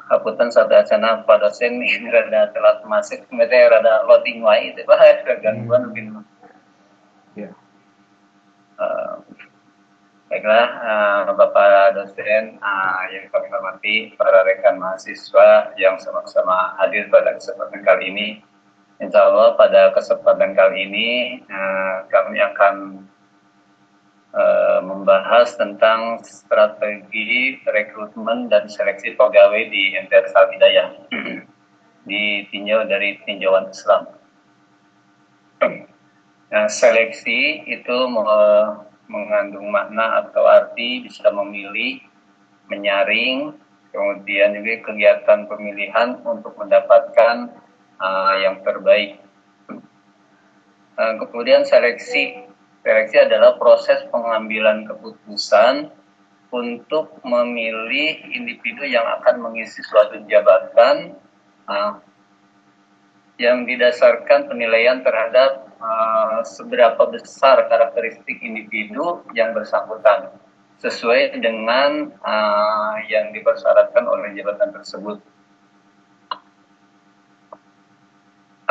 Hapunten sadayana Pak dosen ini rada telat masuk, kemudian rada loading wae itu Pak, gangguan mungkin. Ya. Baiklah, Bapak dosen yang kami hormati, para rekan mahasiswa yang sama-sama hadir pada kesempatan kali ini. Insya Allah pada kesempatan kali ini kami akan membahas tentang strategi rekrutmen dan seleksi pegawai di MTS Al Hidayah ditinjau dari tinjauan Islam. Nah, seleksi itu mengandung makna atau arti bisa memilih, menyaring, kemudian juga kegiatan pemilihan untuk mendapatkan yang terbaik. Kemudian seleksi adalah proses pengambilan keputusan untuk memilih individu yang akan mengisi suatu jabatan yang didasarkan penilaian terhadap seberapa besar karakteristik individu yang bersangkutan sesuai dengan yang dipersyaratkan oleh jabatan tersebut.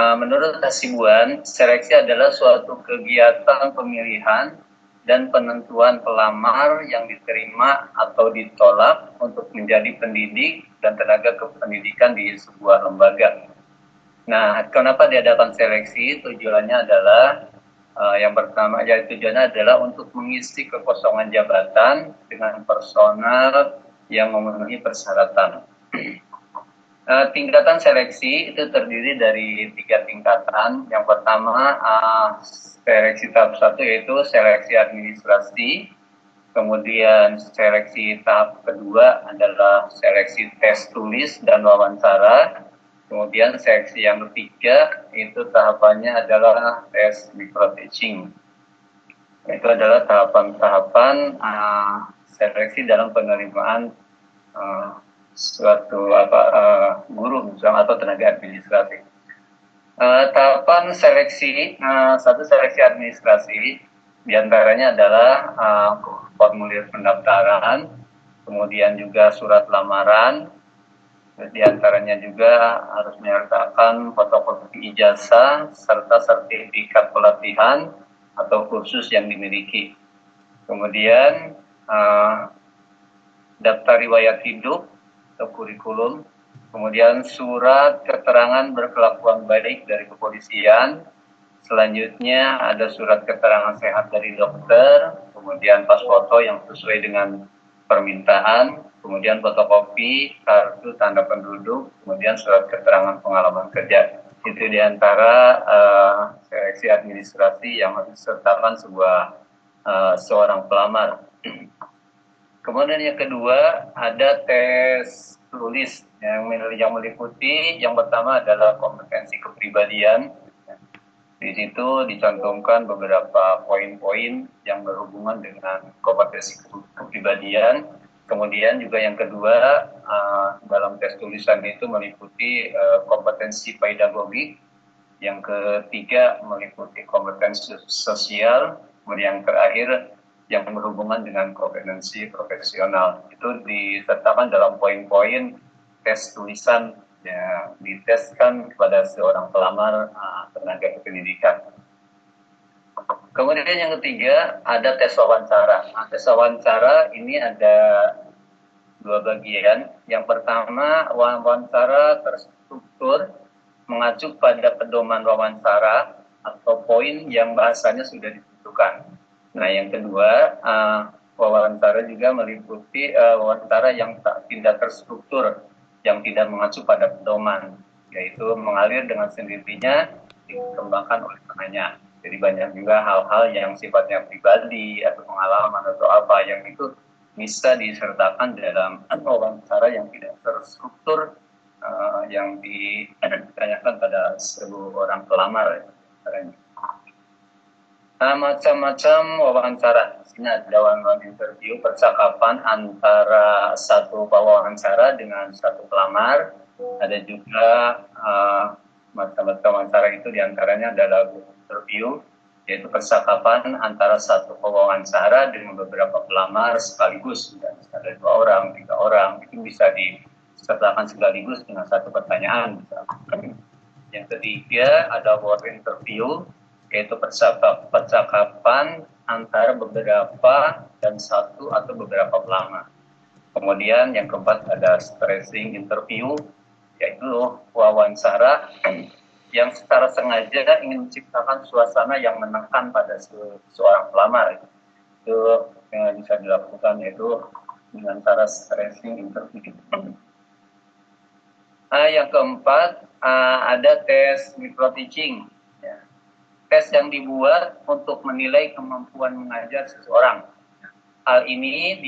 Menurut Hasibuan, seleksi adalah suatu kegiatan pemilihan dan penentuan pelamar yang diterima atau ditolak untuk menjadi pendidik dan tenaga kependidikan di sebuah lembaga. Nah, kenapa diadakan seleksi? Tujuannya adalah yang pertama, tujuannya adalah untuk mengisi kekosongan jabatan dengan personal yang memenuhi persyaratan. Tingkatan seleksi itu terdiri dari 3 tingkatan. Yang pertama, seleksi tahap 1 yaitu seleksi administrasi. Kemudian seleksi tahap kedua adalah seleksi tes tulis dan wawancara. Kemudian seleksi yang ketiga itu tahapannya adalah tes micro-teaching. Itu adalah tahapan-tahapan seleksi dalam penerimaan suatu guru misalnya atau tenaga administrasi. Tahapan seleksi, satu seleksi administrasi diantaranya adalah formulir pendaftaran, kemudian juga surat lamaran, diantaranya juga harus menyertakan fotokopi ijazah serta sertifikat pelatihan atau kursus yang dimiliki. Kemudian daftar riwayat hidup atau kurikulum, kemudian surat keterangan berkelakuan baik dari kepolisian, selanjutnya ada surat keterangan sehat dari dokter, kemudian pas foto yang sesuai dengan permintaan, kemudian fotokopi kartu tanda penduduk, kemudian surat keterangan pengalaman kerja. Itu diantara seleksi administrasi yang harus disertakan seorang pelamar. Kemudian yang kedua ada tes tulis yang meliputi, yang pertama adalah kompetensi kepribadian. Di situ dicantumkan beberapa poin-poin yang berhubungan dengan kompetensi kepribadian. Kemudian juga yang kedua dalam tes tulisan itu meliputi kompetensi pedagogik. Yang ketiga meliputi kompetensi sosial. Kemudian yang terakhir yang berhubungan dengan kompetensi profesional. Itu disertakan dalam poin-poin tes tulisan yang diteskan kepada seorang pelamar tenaga kependidikan. Kemudian yang ketiga ada tes wawancara. Tes wawancara ini ada 2 bagian. Yang pertama, wawancara terstruktur mengacu pada pedoman wawancara atau poin yang bahasanya sudah ditentukan. Nah, yang kedua, wawancara juga meliputi wawancara yang tidak terstruktur, yang tidak mengacu pada pedoman, yaitu mengalir dengan sendirinya dikembangkan oleh penanya. Jadi banyak juga hal-hal yang sifatnya pribadi atau pengalaman atau apa yang itu bisa disertakan dalam wawancara yang tidak terstruktur yang ditanyakan pada seorang pelamar. Macam-macam wawancara. Di sini ada wawancara interview, percakapan antara satu wawancara dengan satu pelamar. Ada juga macam-macam wawancara itu diantaranya adalah interview, yaitu percakapan antara satu wawancara dengan beberapa pelamar sekaligus. Ada 2 orang, 3 orang, itu bisa sertakan sekaligus dengan satu pertanyaan. Yang ketiga ada word interview, yaitu percakapan antara beberapa dan satu atau beberapa pelamar. Kemudian yang keempat ada stressing interview, yaitu wawancara yang secara sengaja ingin menciptakan suasana yang menekan pada seorang pelamar. Itu yang bisa dilakukan yaitu dengan cara stressing interview. Yang keempat ada tes micro teaching. Ya. Tes yang dibuat untuk menilai kemampuan mengajar seseorang. Hal ini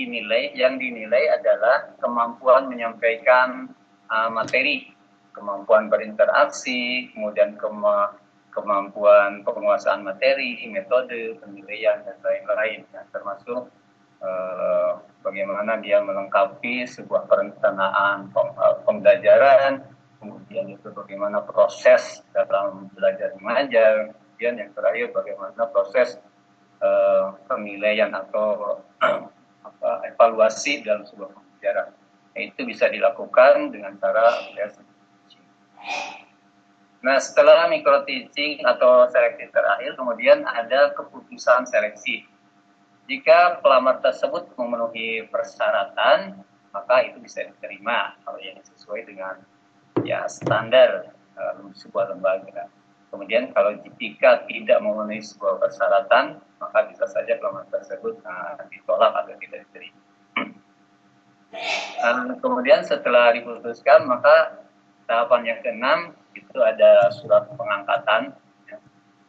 yang dinilai adalah kemampuan menyampaikan materi, kemampuan berinteraksi, kemudian kemampuan penguasaan materi, metode, penilaian, dan lain-lain. Ya, termasuk bagaimana dia melengkapi sebuah perencanaan pembelajaran, kemudian itu bagaimana proses dalam belajar mengajar, kemudian yang terakhir bagaimana proses penilaian atau evaluasi dalam sebuah pembelajaran. Itu bisa dilakukan dengan cara tes. Nah, setelah micro teaching atau seleksi terakhir, kemudian ada keputusan seleksi. Jika pelamar tersebut memenuhi persyaratan, maka itu bisa diterima kalau yang sesuai dengan standar sebuah lembaga. Kemudian kalau jika tidak memenuhi sebuah persyaratan, maka bisa saja pelamar tersebut ditolak atau tidak diterima. Kemudian setelah diputuskan, maka tahapan yang keenam itu ada surat pengangkatan.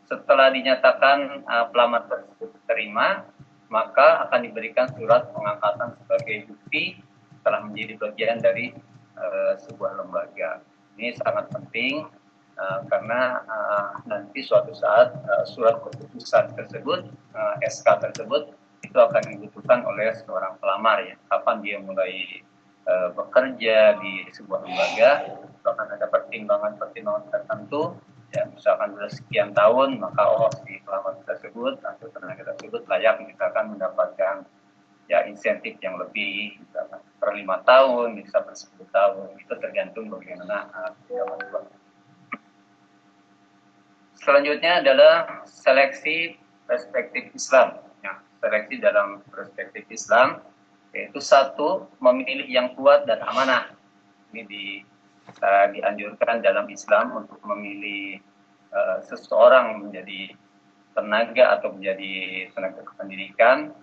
Setelah dinyatakan pelamar tersebut diterima, maka akan diberikan surat pengangkatan sebagai bukti telah menjadi bagian dari sebuah lembaga. Ini sangat penting karena nanti suatu saat surat keputusan tersebut, SK tersebut, itu akan dibutuhkan oleh seorang pelamar ya. Kapan dia mulai bekerja di sebuah lembaga, itu akan ada pertimbangan-pertimbangan tertentu. Ya, misalkan sudah sekian tahun, maka si pelamar tersebut atau tenaga tersebut layak misalkan mendapatkan insentif yang lebih, misalkan per 5 tahun, bisa per 10 tahun, itu tergantung bagaimana Selanjutnya adalah seleksi perspektif Islam. Ya, seleksi dalam perspektif Islam yaitu satu, memilih yang kuat dan amanah. Ini dianjurkan dalam Islam untuk memilih seseorang menjadi tenaga atau menjadi tenaga kependidikan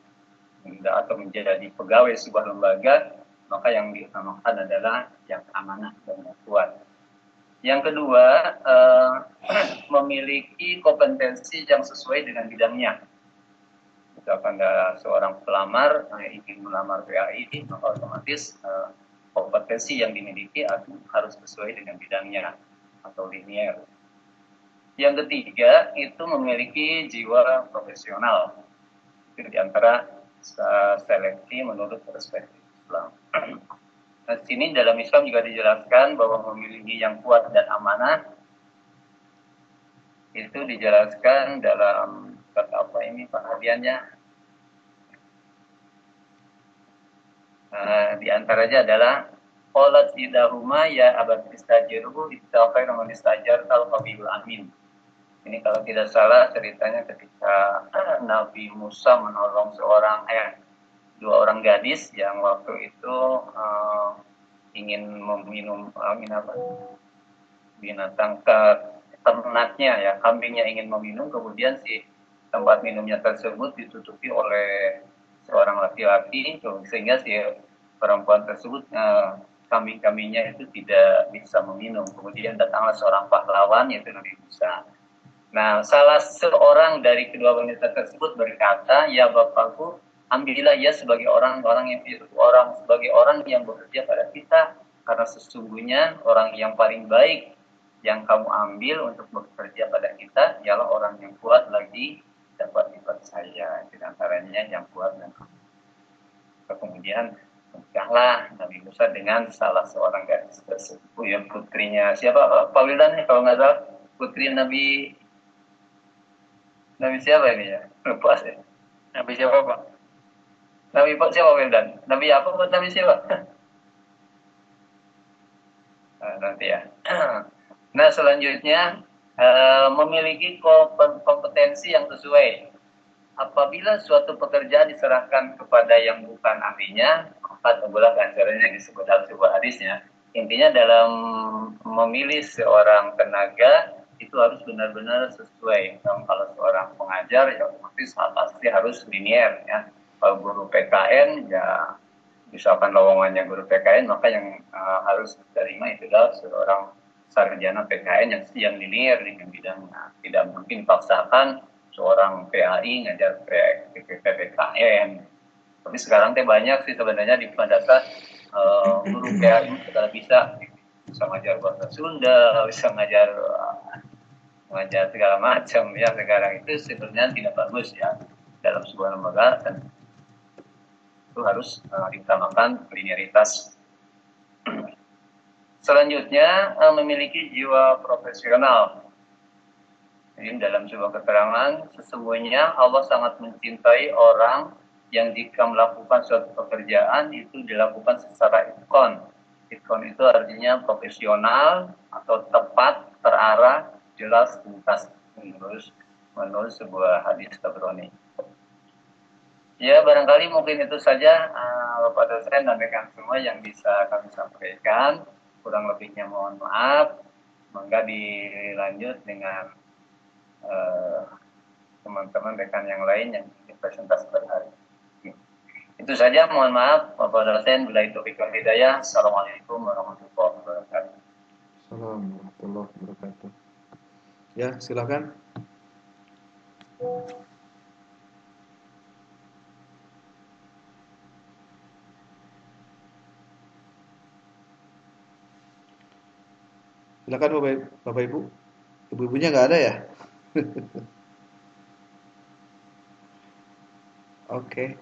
atau menjadi pegawai sebuah lembaga, maka yang diutamakan adalah yang amanah dan yang kuat. Yang kedua, memiliki kompetensi yang sesuai dengan bidangnya. Misalkan ada seorang pelamar ingin melamar PAI, maka otomatis kompetensi yang dimiliki harus sesuai dengan bidangnya atau linier. Yang ketiga, itu memiliki jiwa profesional. Itu diantara seleksi menurut perspektif Islam. Nah, sini dalam Islam juga dijelaskan bahwa memiliki yang kuat dan amanah itu dijelaskan dalam apa ini perhatiannya. Di antaranya adalah qalat idahuma ya abad istajiruhu ittaqai man istajar al-qabiyul amin. Ini kalau tidak salah ceritanya ketika Nabi Musa menolong dua orang gadis yang waktu itu ingin meminum binatang ternaknya ya, kambingnya ingin meminum, kemudian si tempat minumnya tersebut ditutupi oleh seorang laki-laki sehingga si perempuan tersebut kambing-kambingnya itu tidak bisa meminum. Kemudian datanglah seorang pahlawan yaitu Nabi Musa. Nah, salah seorang dari kedua wanita tersebut berkata, "Ya Bapakku, ambillah ia sebagai orang yang bekerja pada kita, karena sesungguhnya orang yang paling baik yang kamu ambil untuk bekerja pada kita ialah orang yang kuat lagi dapat dipercaya." Di antaranya yang kuat dan kemudian menikahlah Nabi Musa dengan salah seorang gadis tersebut, yang putrinya siapa Pak Wildan kalau nggak salah, putri Nabi siapa ini ya? Lupa sih. Nabi siapa Pak? Nabi siapa Wildan? Nabi apa buat Nabi siapa? nanti ya. Nah, selanjutnya memiliki kompetensi yang sesuai. Apabila suatu pekerjaan diserahkan kepada yang bukan ahlinya, maka tunggulah ganjarannya disebut dalam sebuah hadisnya. Intinya dalam memilih seorang tenaga itu harus benar-benar sesuai. Kalau seorang pengajar ya pasti harus linier ya. Kalau guru PKN ya misalkan lowongannya guru PKN maka yang harus diterima itu adalah seorang sarjana PKN yang linier dengan bidangnya. Tidak mungkin dipaksakan seorang PAI ngajar PPKN. Tapi sekarang teh banyak sih sebenarnya di madrasah guru PAI segala bisa ngajar bahasa Sunda, bisa ngajar segala macam ya. Sekarang itu sebenarnya tidak bagus ya dalam sebuah lembaga dan itu harus diutamakan linearitas. Selanjutnya memiliki jiwa profesional. Jadi dalam sebuah keterangan, sesungguhnya Allah sangat mencintai orang yang jika melakukan suatu pekerjaan itu dilakukan secara itkon. Itkon itu artinya profesional atau tepat, terarah, jelas, tuntas menurut sebuah hadis Tabrani. Ya barangkali mungkin itu saja Bapak dosen dan rekan semua yang bisa kami sampaikan. Kurang lebihnya mohon maaf. Mangga dilanjut dengan teman-teman rekan yang lain yang presentasi pada hari ini. Itu saja, mohon maaf Bapak dosen. Bila itu wal hidayah. Assalamualaikum warahmatullahi wabarakatuh. Assalamualaikum warahmatullahi wabarakatuh. Ya, silakan. Silakan Bapak Ibu. Ibu-ibunya nggak ada ya? Oke.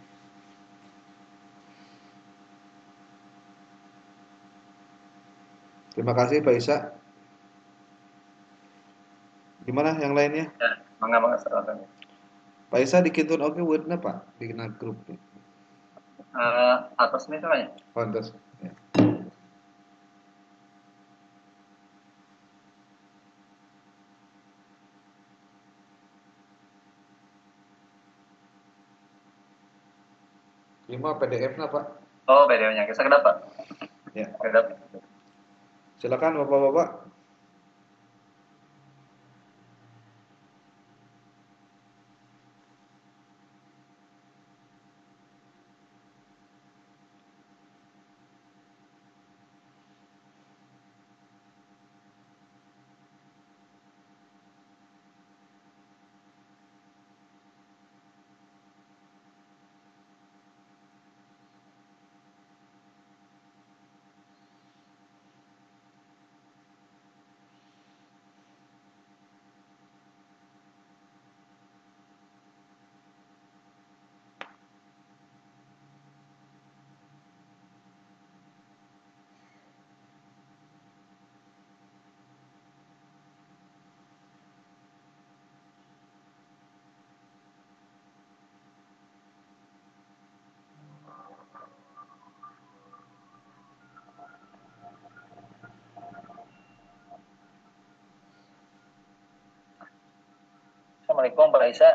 Terima kasih Pak Isa. Gimana yang lainnya? Ya, mangga silakan. Pak Isa dikintun oke wordnya Pak di grup. Atas misalnya. Pantas. Ya. Lima PDF-nya Pak. Oh, PDF-nya. Bisa kenapa? Ya. Kedap. Silakan Bapak-bapak. Assalamualaikum Pak Isa.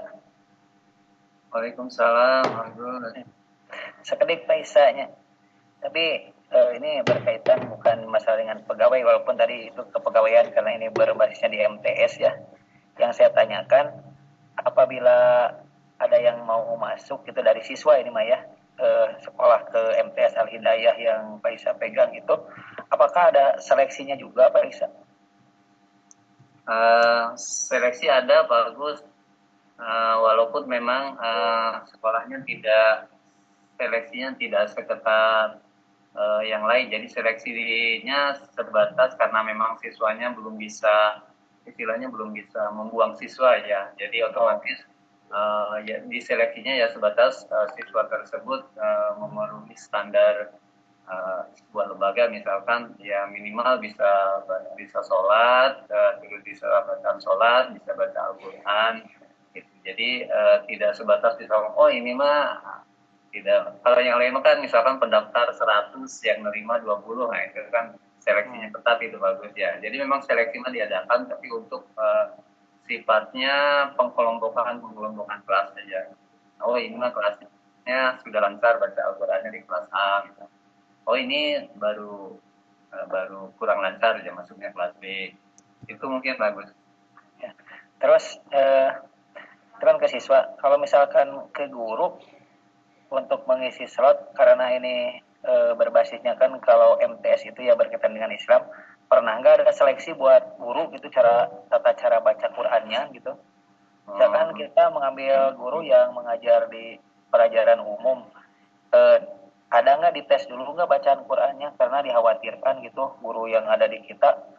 Waalaikumsalam. Sekedip Pak Isa-nya. Tapi ini berkaitan bukan masalah dengan pegawai, walaupun tadi itu kepegawaian karena ini berbasisnya di MTS ya. Yang saya tanyakan, apabila ada yang mau masuk itu dari siswa ini Maya, sekolah ke MTS Al Hidayah yang Pak Isa pegang itu, apakah ada seleksinya juga Pak Isa? Seleksi ada bagus, walaupun memang sekolahnya seleksinya tidak seketat yang lain. Jadi seleksinya terbatas karena memang siswanya istilahnya belum bisa membuang siswa ya. Jadi otomatis ya diseleksinya ya sebatas siswa tersebut memenuhi standar sebuah lembaga, misalkan ya minimal bisa sholat, terus bisa bacaan sholat, bisa baca Al-Quran gitu. Jadi tidak sebatas misalkan oh ini mah tidak. Kalau yang lain kan misalkan pendaftar 100 yang nerima 20, nah itu kan seleksinya ketat itu bagus ya. Jadi memang seleksi mah diadakan, tapi untuk sifatnya pengkelompokan kelas saja. Oh ini mah kelasnya sudah lancar baca Al-Qurannya di kelas A. Gitu. Oh ini baru kurang lancar ya masuknya kelas B. Itu mungkin bagus. Ya. Terus itu kan ke siswa. Kalau misalkan ke guru untuk mengisi slot karena ini berbasisnya kan kalau MTS itu ya berkaitan dengan Islam, pernah nggak ada seleksi buat guru gitu tata cara baca Qurannya gitu? Misalkan kita mengambil guru yang mengajar di pelajaran umum, ada nggak dites dulu nggak bacaan Qurannya karena dikhawatirkan gitu guru yang ada di kita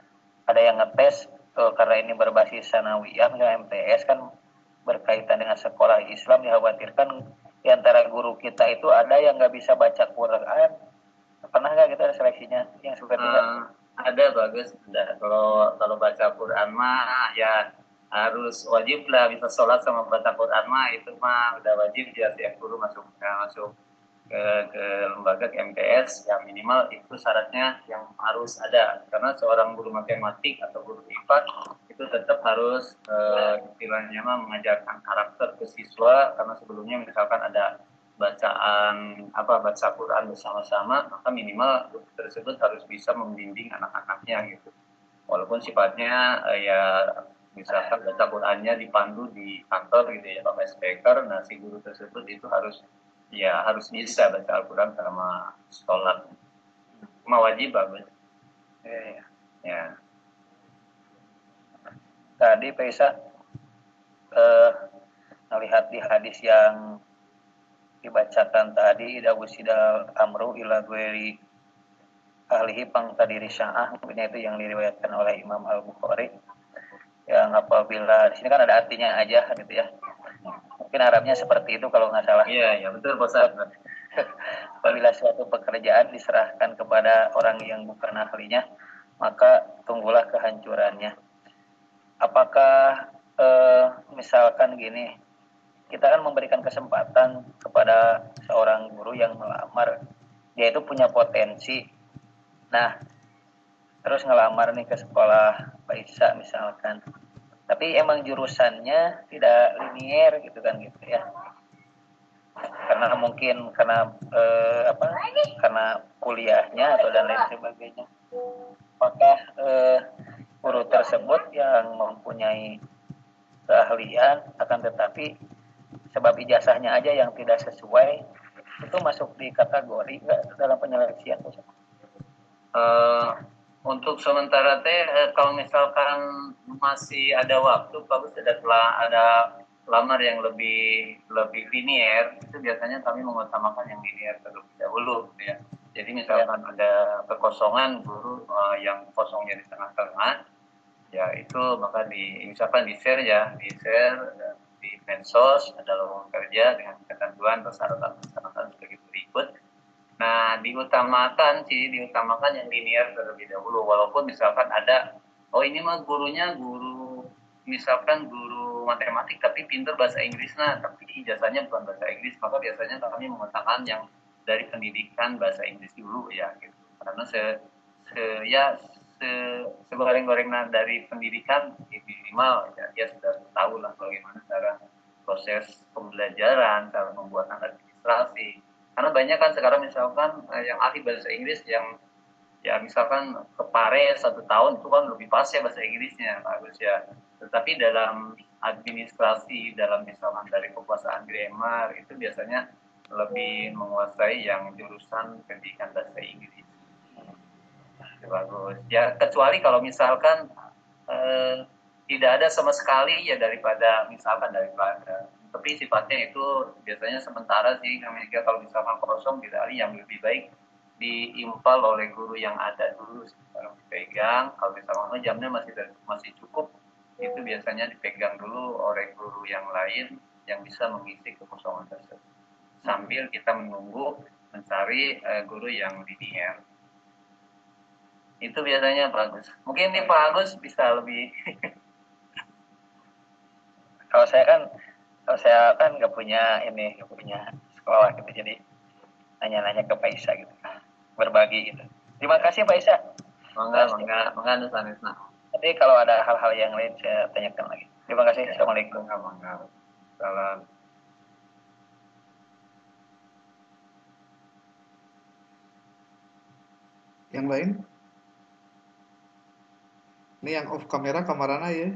ada yang ngetes karena ini berbasis sanawiyah nggak MTS kan berkaitan dengan sekolah Islam, dikhawatirkan di antara guru kita itu ada yang nggak bisa baca Quran. Pernah nggak kita ada seleksinya yang suka tidak? Ada bagus. Kalau baca Quran mah ya harus wajib lah, bisa sholat sama baca Quran mah itu mah udah wajib ya tiap guru masuk ke lembaga ke MTS yang minimal itu syaratnya yang harus ada, karena seorang guru matematik atau guru IPA itu tetap harus istilahnya mengajarkan karakter ke siswa, karena sebelumnya misalkan ada baca Quran bersama-sama, maka minimal guru tersebut harus bisa membimbing anak-anaknya gitu, walaupun sifatnya ya misalkan baca Qurannya dipandu di kantor gitu ya pakai speaker, nah si guru tersebut itu harus bisa baca Al-Quran sama sholat. Cuma wajib bagus. Ya. Tadi Pak Isa melihat di hadis yang dibacakan tadi, idza wusidal amru ila ghairi ahlihi pangtadiri sya'ah, mungkin itu yang diriwayatkan oleh Imam Al-Bukhari, yang apabila di sini kan ada artinya aja gitu ya, mungkin Arabnya seperti itu kalau nggak salah. Iya betul Pak Ustaz. Apabila suatu pekerjaan diserahkan kepada orang yang bukan ahlinya, maka tunggulah kehancurannya. Apakah misalkan gini, kita kan memberikan kesempatan kepada seorang guru yang melamar, dia itu punya potensi, nah terus ngelamar nih ke sekolah Pak Isa misalkan, tapi emang jurusannya tidak linier gitu kan gitu ya, karena mungkin karena kuliahnya atau dan lain sebagainya. Apakah guru tersebut yang mempunyai keahlian akan tetapi sebab ijazahnya aja yang tidak sesuai, itu masuk di kategori nggak dalam penyeleksian? Untuk sementara kalau misalkan masih ada waktu, bagus ada lamar yang lebih linier, itu biasanya kami mengutamakan yang linier terlebih dahulu ya. Jadi misalkan ada kekosongan guru yang kosongnya di tengah-tengah, ya itu maka misalkan di share di medsos, ada lowongan kerja dengan ketentuan persyaratan sebagai berikut. Nah, diutamakan yang linier terlebih dahulu, walaupun misalkan ada, ini mah gurunya misalkan guru matematik tapi pintar bahasa Inggris, tapi ijazahnya bukan bahasa Inggris, maka biasanya kami mengutamakan yang dari pendidikan bahasa Inggris dulu ya gitu. Karena segoreng-goreng dari pendidikan minimal ya dia sudah tahu lah bagaimana cara proses pembelajaran, cara pembuatan administrasi. Karena banyak kan sekarang misalkan yang ahli bahasa Inggris yang ya misalkan ke Pare 1 tahun itu kan lebih pas ya bahasa Inggrisnya bagus ya. Tetapi dalam administrasi, dalam misalkan dari kekuasaan grammar itu biasanya lebih menguasai yang jurusan pendidikan bahasa Inggris. Bagus ya, kecuali kalau misalkan tidak ada sama sekali ya daripada tapi sifatnya itu biasanya sementara sih, jika kalau misalkan kosong tidak yang lebih baik diimpal oleh guru yang ada dulu, dipegang. Kalau misalkan jamnya masih cukup, itu biasanya dipegang dulu oleh guru yang lain yang bisa mengisi kekosongan tersebut sambil kita menunggu mencari guru yang linier. Itu biasanya bagus. Mungkin nih Pak Agus bisa lebih. Kalau saya kan nggak punya sekolah gitu, jadi nanya-nanya ke Pak Isa gitu, berbagi gitu. Terima kasih Pak Isa. mangga nu sanesna. Tapi kalau ada hal-hal yang lain saya tanyakan lagi. Terima kasih. Assalamualaikum. Mangga. Salam. Yang lain? Ini yang off kamera kamarana ya.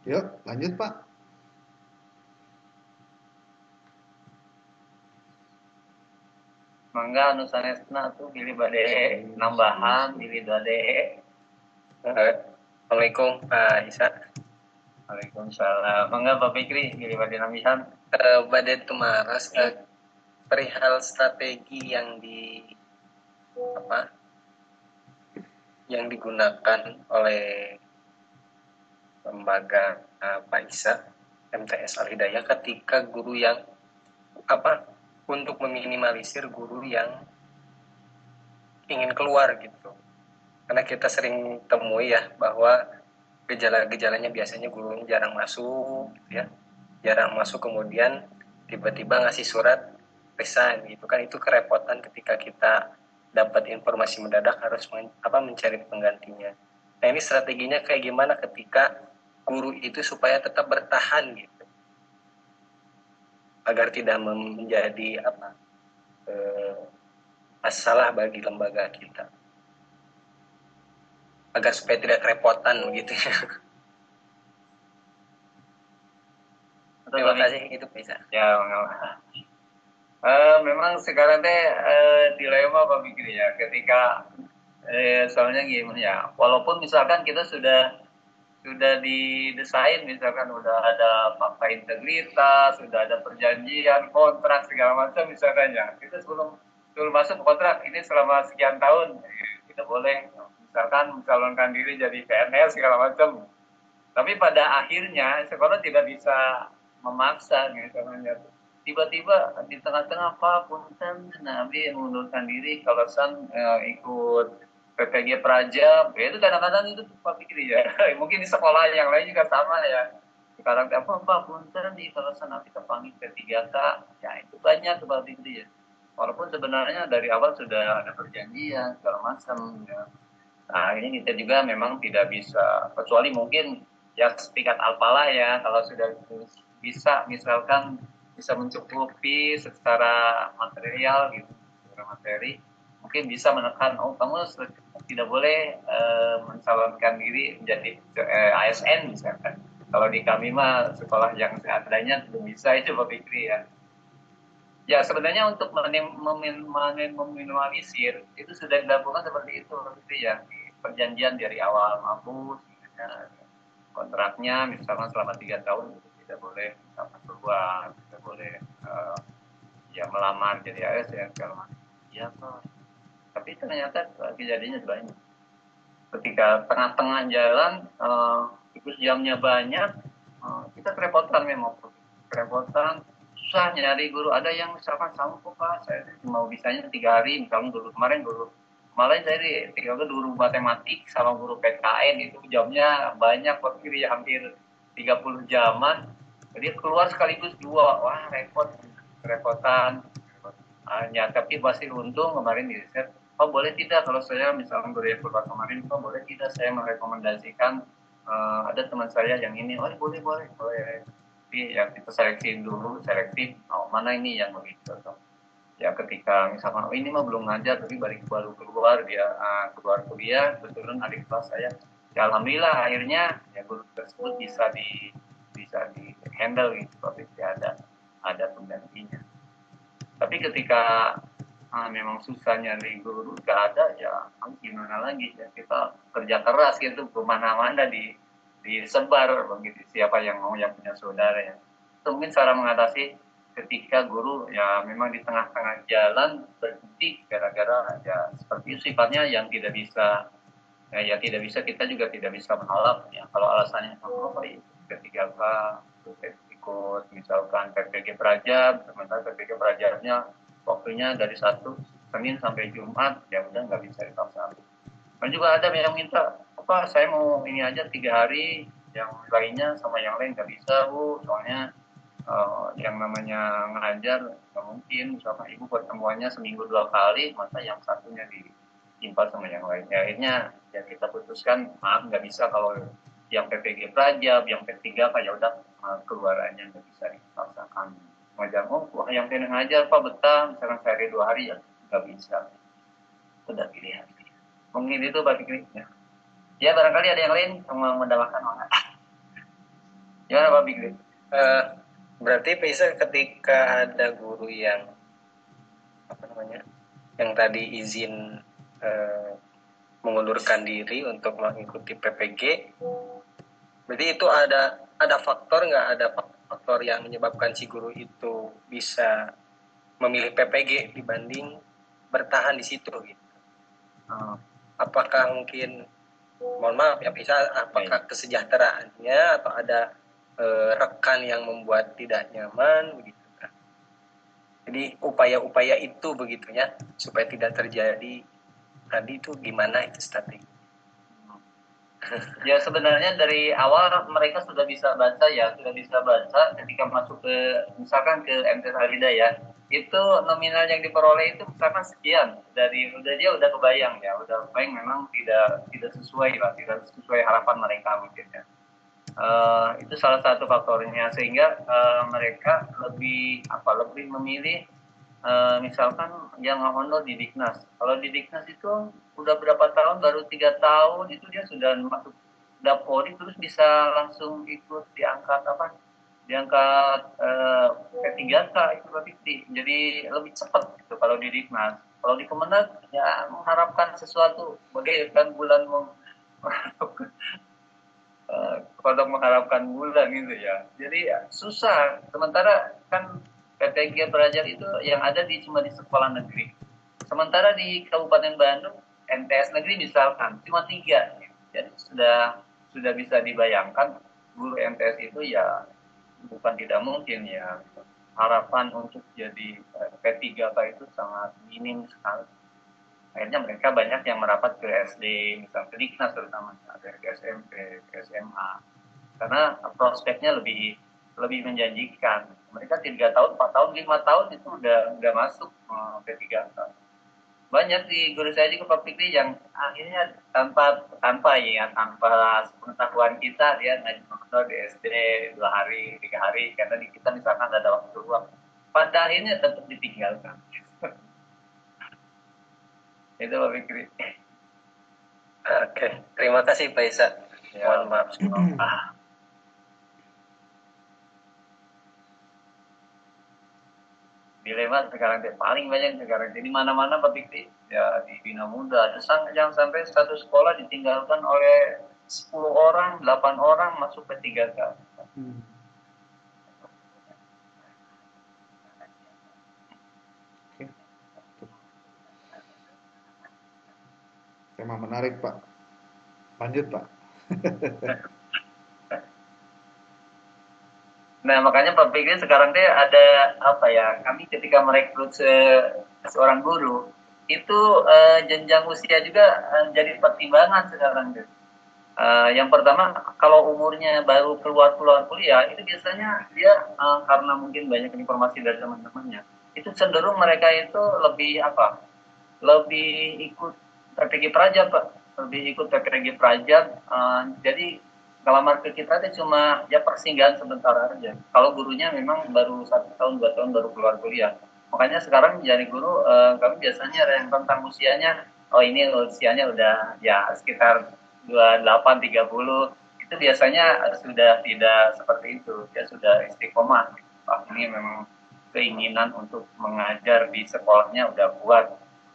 Yuk, lanjut Pak. Mangga anu sanesna tuh pilih bade nambahan, pilih bade. Assalamualaikum Pak Isa. Waalaikumsalam. Mangga Pak Fikri pilih bade nambahan. Bade tumaras perihal strategi yang digunakan oleh lembaga Pak Isa MTS Al Hidayah ketika guru yang untuk meminimalisir guru yang ingin keluar gitu. Karena kita sering temui ya bahwa gejala-gejalanya biasanya gurunya jarang masuk gitu ya. Jarang masuk kemudian tiba-tiba ngasih surat resign gitu kan, itu kerepotan ketika kita dapat informasi mendadak harus mencari penggantinya. Nah, ini strateginya kayak gimana ketika guru itu supaya tetap bertahan gitu, agar tidak menjadi masalah bagi lembaga kita, agar supaya tidak kerepotan begitu. Terima kasih, itu bisa. Ya, memang sekarang teh dilema Pak Fikri ya, ketika soalnya gimana ya, walaupun misalkan kita sudah didesain, misalkan udah ada fakta integritas, sudah ada perjanjian, kontrak segala macam misalkan ya, kita sebelum masuk kontrak ini selama sekian tahun kita boleh misalkan mencalonkan diri jadi PNS segala macam, tapi pada akhirnya sekolah tidak bisa memaksa misalnya, tiba-tiba di tengah-tengah Pak punten Nabi mengundurkan diri kalasan ikut PPG Praja, itu kadang-kadang itu Pak Fikri ya. Mungkin di sekolah yang lain juga sama ya. Sekarang Pak punten di kalasan kita panggil P3K, ya itu banyak Pak Fikri ya. Walaupun sebenarnya dari awal sudah ada perjanjian segala macam ya. Nah, ini kita juga memang tidak bisa, kecuali mungkin ya setingkat apalah ya, kalau sudah bisa misalkan bisa mencukupi secara material gitu, secara materi, mungkin bisa menekan, oh kamu tidak boleh mencalonkan diri menjadi ASN misalkan. Kalau di kami mah sekolah yang seadanya belum bisa itu Pak Fikri ya. Ya sebenarnya untuk meminimalisir itu sudah dilakukan seperti itu ya, perjanjian dari awal mampus kontraknya misalkan selama 3 tahun tidak boleh keluar, tidak boleh ya melamar jadi ASN segala macam. Ya kok. Tapi ternyata kejadiannya banyak. Ketika tengah-tengah jalan ikut jamnya banyak, kita kerepotan memang, kerepotan. Susah nyari guru, ada yang misalkan sanggup Pak, saya mau bisanya 3 hari, misalnya guru kemarin malah saya tinggal guru matematik sama guru PKN itu jamnya banyak Pak Kiri, hampir 30 jaman, jadi keluar sekaligus 2, wah repotan. tapi pasti untung kemarin di riset, oh boleh tidak kalau saya misalnya guru yang keluar kemarin, oh boleh tidak saya merekomendasikan ada teman saya yang ini, oh boleh. Tapi ya kita seleksi dulu, mana ini yang lebih cocok. Ya ketika misalkan oh ini mah belum ngajar tapi baru keluar dia keluar kuliah, kebetulan adik kelas saya, ya alhamdulillah akhirnya ya guru tersebut bisa di handle gitu, tapi ada penggantinya. Tapi ketika memang susah nyari guru gak ada, ya gimana lagi ya, kita kerja keras gitu kemana-mana disebar begitu, siapa yang mau yang punya saudara ya. Itu mungkin cara mengatasi ketika guru ya memang di tengah-tengah jalan berhenti gara-gara ya seperti itu sifatnya yang tidak bisa kita juga tidak bisa menolak ya kalau alasannya apa ya ketiga ikut misalkan PPG Praja, sementara PPG Prajanya waktunya dari Senin sampai Jumat, ya udah nggak bisa dipaksa. Dan juga ada yang minta apa saya mau ini aja 3 hari, yang lainnya sama yang lain nggak bisa Bu, soalnya yang namanya ngajar nggak mungkin, misalkan ibu pertemuannya seminggu 2 kali, masa yang satunya ditimpa sama yang lain. Ya, akhirnya ya kita putuskan maaf nggak bisa kalau yang PPG Praja, yang P3 Pak ya udah keluarannya nggak bisa dipaksakan. Ngajar wah yang pengen ngajar Pak betah, misalkan sehari 2 hari ya nggak bisa. Itu udah pilihan. Mungkin itu Pak Fikri. Ya barangkali ada yang lain yang mau mendapatkan mana? Gimana Pak Fikri? Berarti bisa ketika ada guru yang yang tadi izin mengundurkan diri untuk mengikuti PPG, berarti itu ada faktor nggak, ada faktor yang menyebabkan si guru itu bisa memilih PPG dibanding bertahan di situ gitu. Apakah mungkin, mohon maaf ya, bisa apakah kesejahteraannya atau ada rekan yang membuat tidak nyaman begitu kan. Jadi upaya-upaya itu begitunya supaya tidak terjadi tadi itu gimana itu strategi? Ya sebenarnya dari awal mereka sudah bisa baca ketika masuk ke misalkan ke MTS Al-Hidayah, itu nominal yang diperoleh itu misalkan sekian, dia udah kebayang ya, udah kebayang memang tidak sesuai harapan mereka mungkin ya. Itu salah satu faktornya sehingga mereka lebih memilih misalkan yang honor di Diknas. Kalau di Diknas itu udah berapa tahun, baru 3 tahun itu dia sudah masuk Dapori, terus bisa langsung ikut diangkat P3K itu berarti jadi lebih cepat gitu kalau di Diknas. Kalau di Kemenag ya mengharapkan sesuatu bagaikan bulan kalau mengharapkan bulan gitu ya. Jadi ya, susah. Sementara kan PTG Praja itu yang ada cuma di sekolah negeri. Sementara di Kabupaten Bandung MTS negeri misalkan cuma 3. Jadi sudah bisa dibayangkan guru MTS itu ya bukan tidak mungkin ya. Harapan untuk jadi P3K itu sangat minim sekali. Akhirnya mereka banyak yang merapat ke SD, misalnya ke Diknas terutama, ada ke SMP, ke SMA, karena prospeknya lebih menjanjikan. Mereka 3 tahun, 4 tahun, 5 tahun itu udah masuk P3K. Banyak di guru saya juga Pak Fikri yang akhirnya tanpa pengetahuan kita dia ngajar di SD 2 hari, 3 hari, karena di kita misalkan ada waktu luang. Pada akhirnya tetap ditinggalkan. Itu Pak Fikri. Oke, terima kasih Pak Isa. Ya. Mohon maaf. Dilema sekarang paling banyak sekarang. Jadi mana-mana Pak Fikri ya di Bina Muda. Jangan sampai satu sekolah ditinggalkan oleh 10 orang, 8 orang masuk P3K. Tema menarik Pak. Lanjut Pak. Nah makanya Pak Fikri sekarang ada kami ketika merekrut seorang guru itu jenjang usia juga jadi pertimbangan sekarang deh. Yang pertama kalau umurnya baru keluar kuliah itu biasanya dia karena mungkin banyak informasi dari teman-temannya itu cenderung mereka itu lebih apa? Lebih ikut PPG Praja, Pak. Lebih ikut PPG Praja. Jadi ngelamar ke kita itu cuma ya persinggahan sebentar aja. Kalau gurunya memang baru 1 tahun 2 tahun baru keluar kuliah. Makanya sekarang jadi guru kami biasanya yang tentang usianya, oh ini usianya udah ya sekitar 28 30 itu biasanya sudah tidak seperti itu, ya sudah istiqomah. Ini memang keinginan untuk mengajar di sekolahnya udah kuat.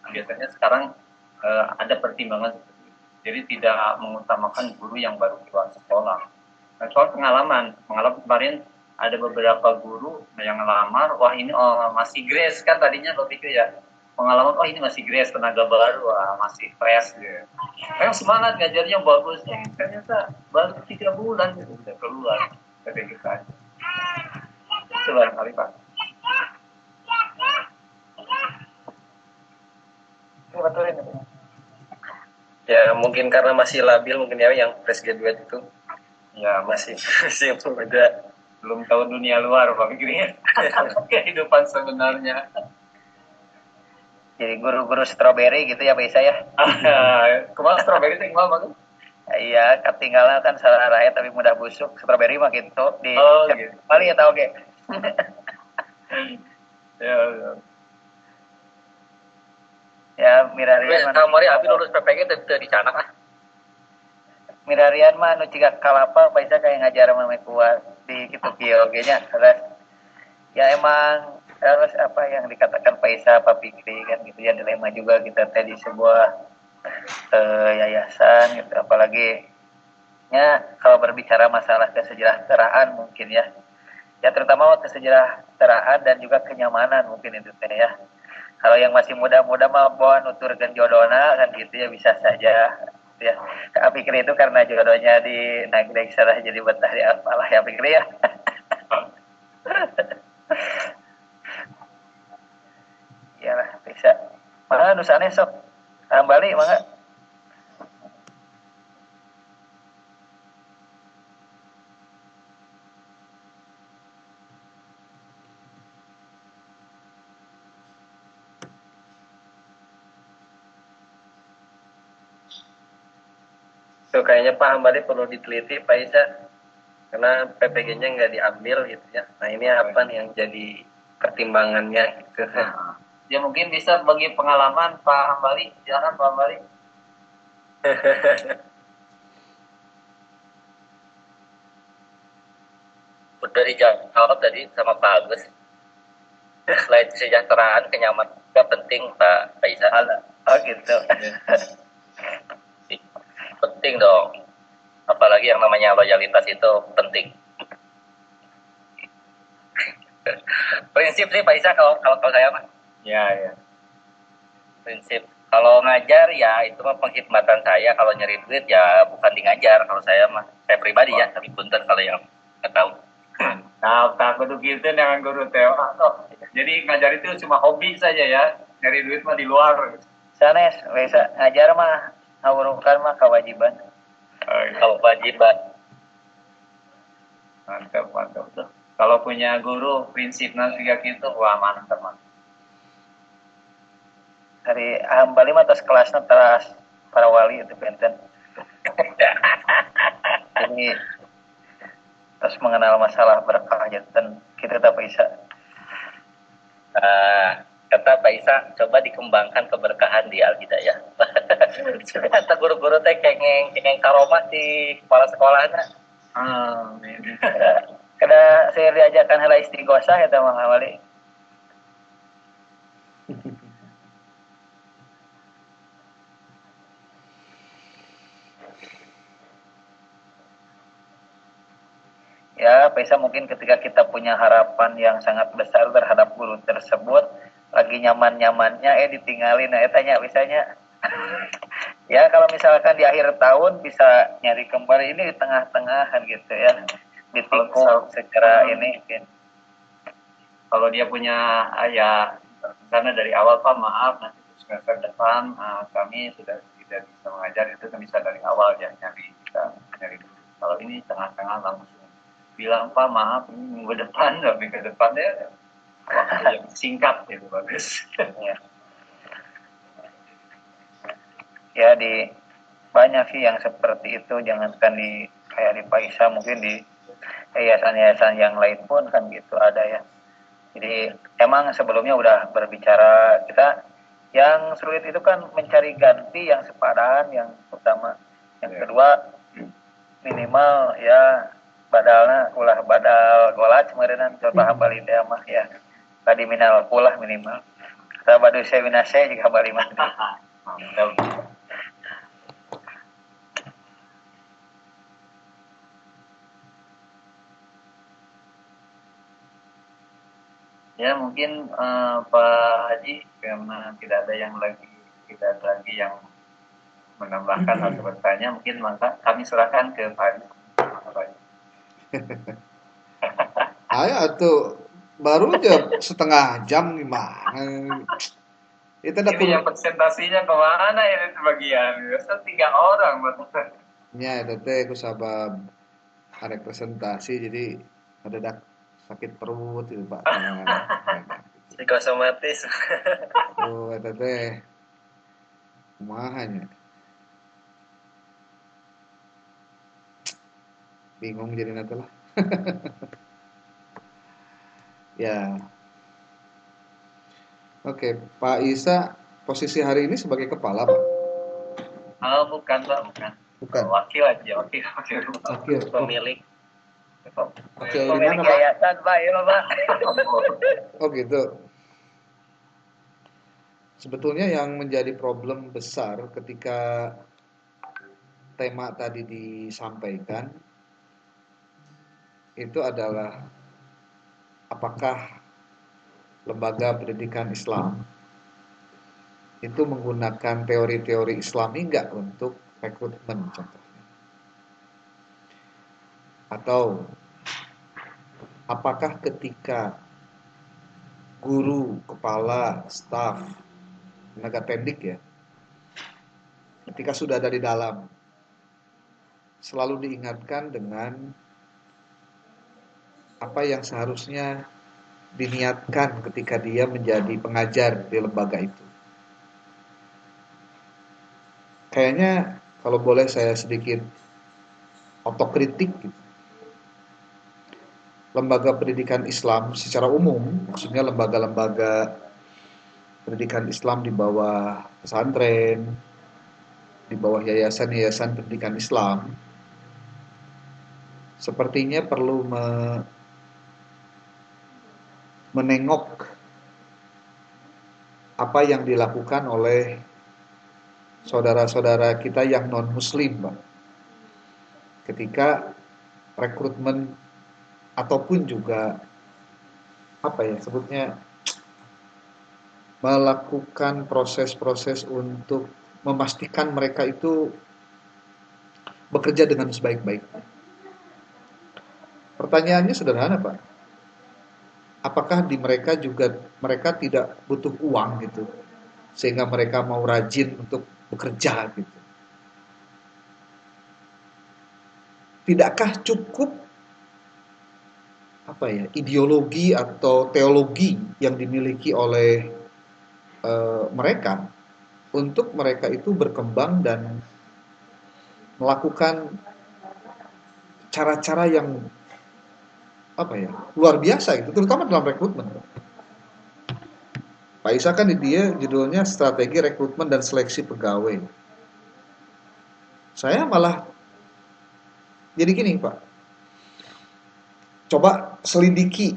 Biasanya sekarang ada pertimbangan seperti itu. Jadi tidak mengutamakan guru yang baru keluar sekolah. Nah, soal pengalaman kemarin ada beberapa guru yang ngelamar, wah ini masih grace kan tadinya berpikir ya pengalaman, oh ini masih grace tenaga baru, wah masih fresh gitu. Memang semangat ngajarnya bagus, ternyata baru 3 bulan gitu udah keluar kayak gitu aja. Itu barangkali Pak. Betul ini. Ya mungkin karena masih labil mungkin ya yang fresh graduate itu ya masih muda, belum tahu dunia luar Pak pikirnya kehidupan sebenarnya. Jadi guru-guru strawberry gitu ya bisa ya. Kemarin strawberry itu gimana Pak? Iya, ketinggalan kan salah rakyat tapi mudah busuk. Strawberry mah gitu di Gitu. paling ya tahu ge. Ya. Ya Mirarian kamu mari abi lulus PPG teu dicanak ah. Mirarian mah anu ciga kalapa paisa kayak ngajar mah kuat di kitu kieu ge nya. Terus ya emang harus apa yang dikatakan Paisa Pak Fikri kan gitu ya, dilema juga kita teh di sebuah yayasan gitu, apalagi ya kalau berbicara masalah kesejahteraan mungkin ya terutama kesejahteraan dan juga kenyamanan mungkin itu teh ya. Kalau yang masih muda-muda mah bawa nuturkeun jodona kan gitu ya bisa saja ya. Kak Fikri itu karena jodohnya di Nagreg salah jadi betah di apalah ya Fikri ya. Iyalah bisa. Mana nusane sok balik mangga. So kayaknya Pak Hambali perlu diteliti Pak Isa karena PPG-nya nggak diambil gitu ya. Nah ini apa nih yang jadi pertimbangannya gitu. Ya mungkin bisa bagi pengalaman Pak Hambali, silakan Pak Hambali. Udah dijawab tadi sama Pak Agus. Selain kesejahteraan, kenyamanan juga penting Pak Isa. Oh gitu. Penting dong. Apalagi yang namanya loyalitas itu penting. Prinsip sih Pak Isa kalau saya mah. Ya. Prinsip kalau ngajar ya itu mah pengkhidmatan saya, kalau nyari duit ya bukan di ngajar kalau saya mah. Saya pribadi ya, tapi punten kalau yang nggak tahu. Nah, takut gitu dengan guru TOA toh. Jadi ngajar itu cuma hobi saja ya. Nyari duit mah di luar. Sanes, bisa ngajar mah ngawurukan mah kewajiban. Kewajiban. Mantap tuh. Kalau punya guru prinsipnya juga gitu, wah mantap. Hari Hambali mah atas kelasnya teras para wali itu benten. Jadi terus mengenal masalah berkah jantan kita tak bisa. Kata Pak Isa, coba dikembangkan keberkahan di Al-Hidayah. Kata guru-guru teh kengeng karomah di kepala sekolahnya. Amin. Kada saya diajarkan hal istighosah ya Mang Hambali. Ya, Paisa mungkin ketika kita punya harapan yang sangat besar terhadap guru tersebut, lagi nyaman-nyamannya ditinggalin, nah tanya bisanya. Ya, kalau misalkan di akhir tahun bisa nyari kembali ini di tengah-tengah kan gitu ya. Ditikung secara ini mungkin. Kalau dia punya ya karena dari awal Pak maaf nanti semester depan kami sudah tidak bisa mengajar, itu kan bisa dari awal ya nyari dulu. Kalau ini tengah-tengah langsung bilang Pak maaf ini minggu depan, minggu depannya waktu yang singkat itu bagus. Ya. Ya di banyak sih yang seperti itu, jangankan di kayak di Paisa, mungkin di yayasan-yayasan yang lain pun kan gitu ada ya. Jadi emang sebelumnya udah berbicara, kita yang sulit itu kan mencari ganti yang sepadan yang pertama, yang kedua minimal ya badalna ulah badal golaj meureunna coba bali teh mah ya tadi minal pulah minimal kita badu seminase juga bali mah Mantap. Ya mungkin Pak Haji, karena tidak ada lagi yang menambahkan atau bertanya, mungkin maka kami serahkan ke Pak Haji. Ayo tuh baru aja setengah jam gimana? Itu ada Ini yang presentasinya kemana ini sebagian? Biasa 3 orang. nya itu teh aku sabab ada presentasi jadi ada sakit perut itu Pak. Psikosomatis. Oh, itu teh kumahanya. Bingung jadi nanti lah. Ya. Oke, Pak Isa posisi hari ini sebagai kepala, Pak? Bukan Pak, bukan. Bukan. Wakil aja, wakil. Wakil. Pemilik. Wakil di pemilik mana, Pak? yayasan Pak ya Pak. Oh gitu. Sebetulnya yang menjadi problem besar ketika tema tadi disampaikan itu adalah apakah lembaga pendidikan Islam itu menggunakan teori-teori Islami enggak untuk rekrutmen contohnya. Atau apakah ketika guru, kepala, staf, tenaga pendik ya, ketika sudah ada di dalam, selalu diingatkan dengan apa yang seharusnya diniatkan ketika dia menjadi pengajar di lembaga itu. Kayaknya kalau boleh saya sedikit otokritik gitu. Lembaga pendidikan Islam secara umum, maksudnya lembaga-lembaga pendidikan Islam di bawah pesantren, di bawah yayasan-yayasan pendidikan Islam, sepertinya perlu menengok apa yang dilakukan oleh saudara-saudara kita yang non-muslim, Pak. Ketika rekrutmen ataupun juga apa ya sebutnya melakukan proses-proses untuk memastikan mereka itu bekerja dengan sebaik-baiknya. Pertanyaannya sederhana, Pak. Apakah di mereka tidak butuh uang gitu sehingga mereka mau rajin untuk bekerja gitu? Tidakkah cukup ideologi atau teologi yang dimiliki oleh mereka untuk mereka itu berkembang dan melakukan cara-cara yang luar biasa gitu, terutama dalam rekrutmen. Pak Isa kan dia judulnya strategi rekrutmen dan seleksi pegawai. Saya malah jadi gini, Pak. Coba selidiki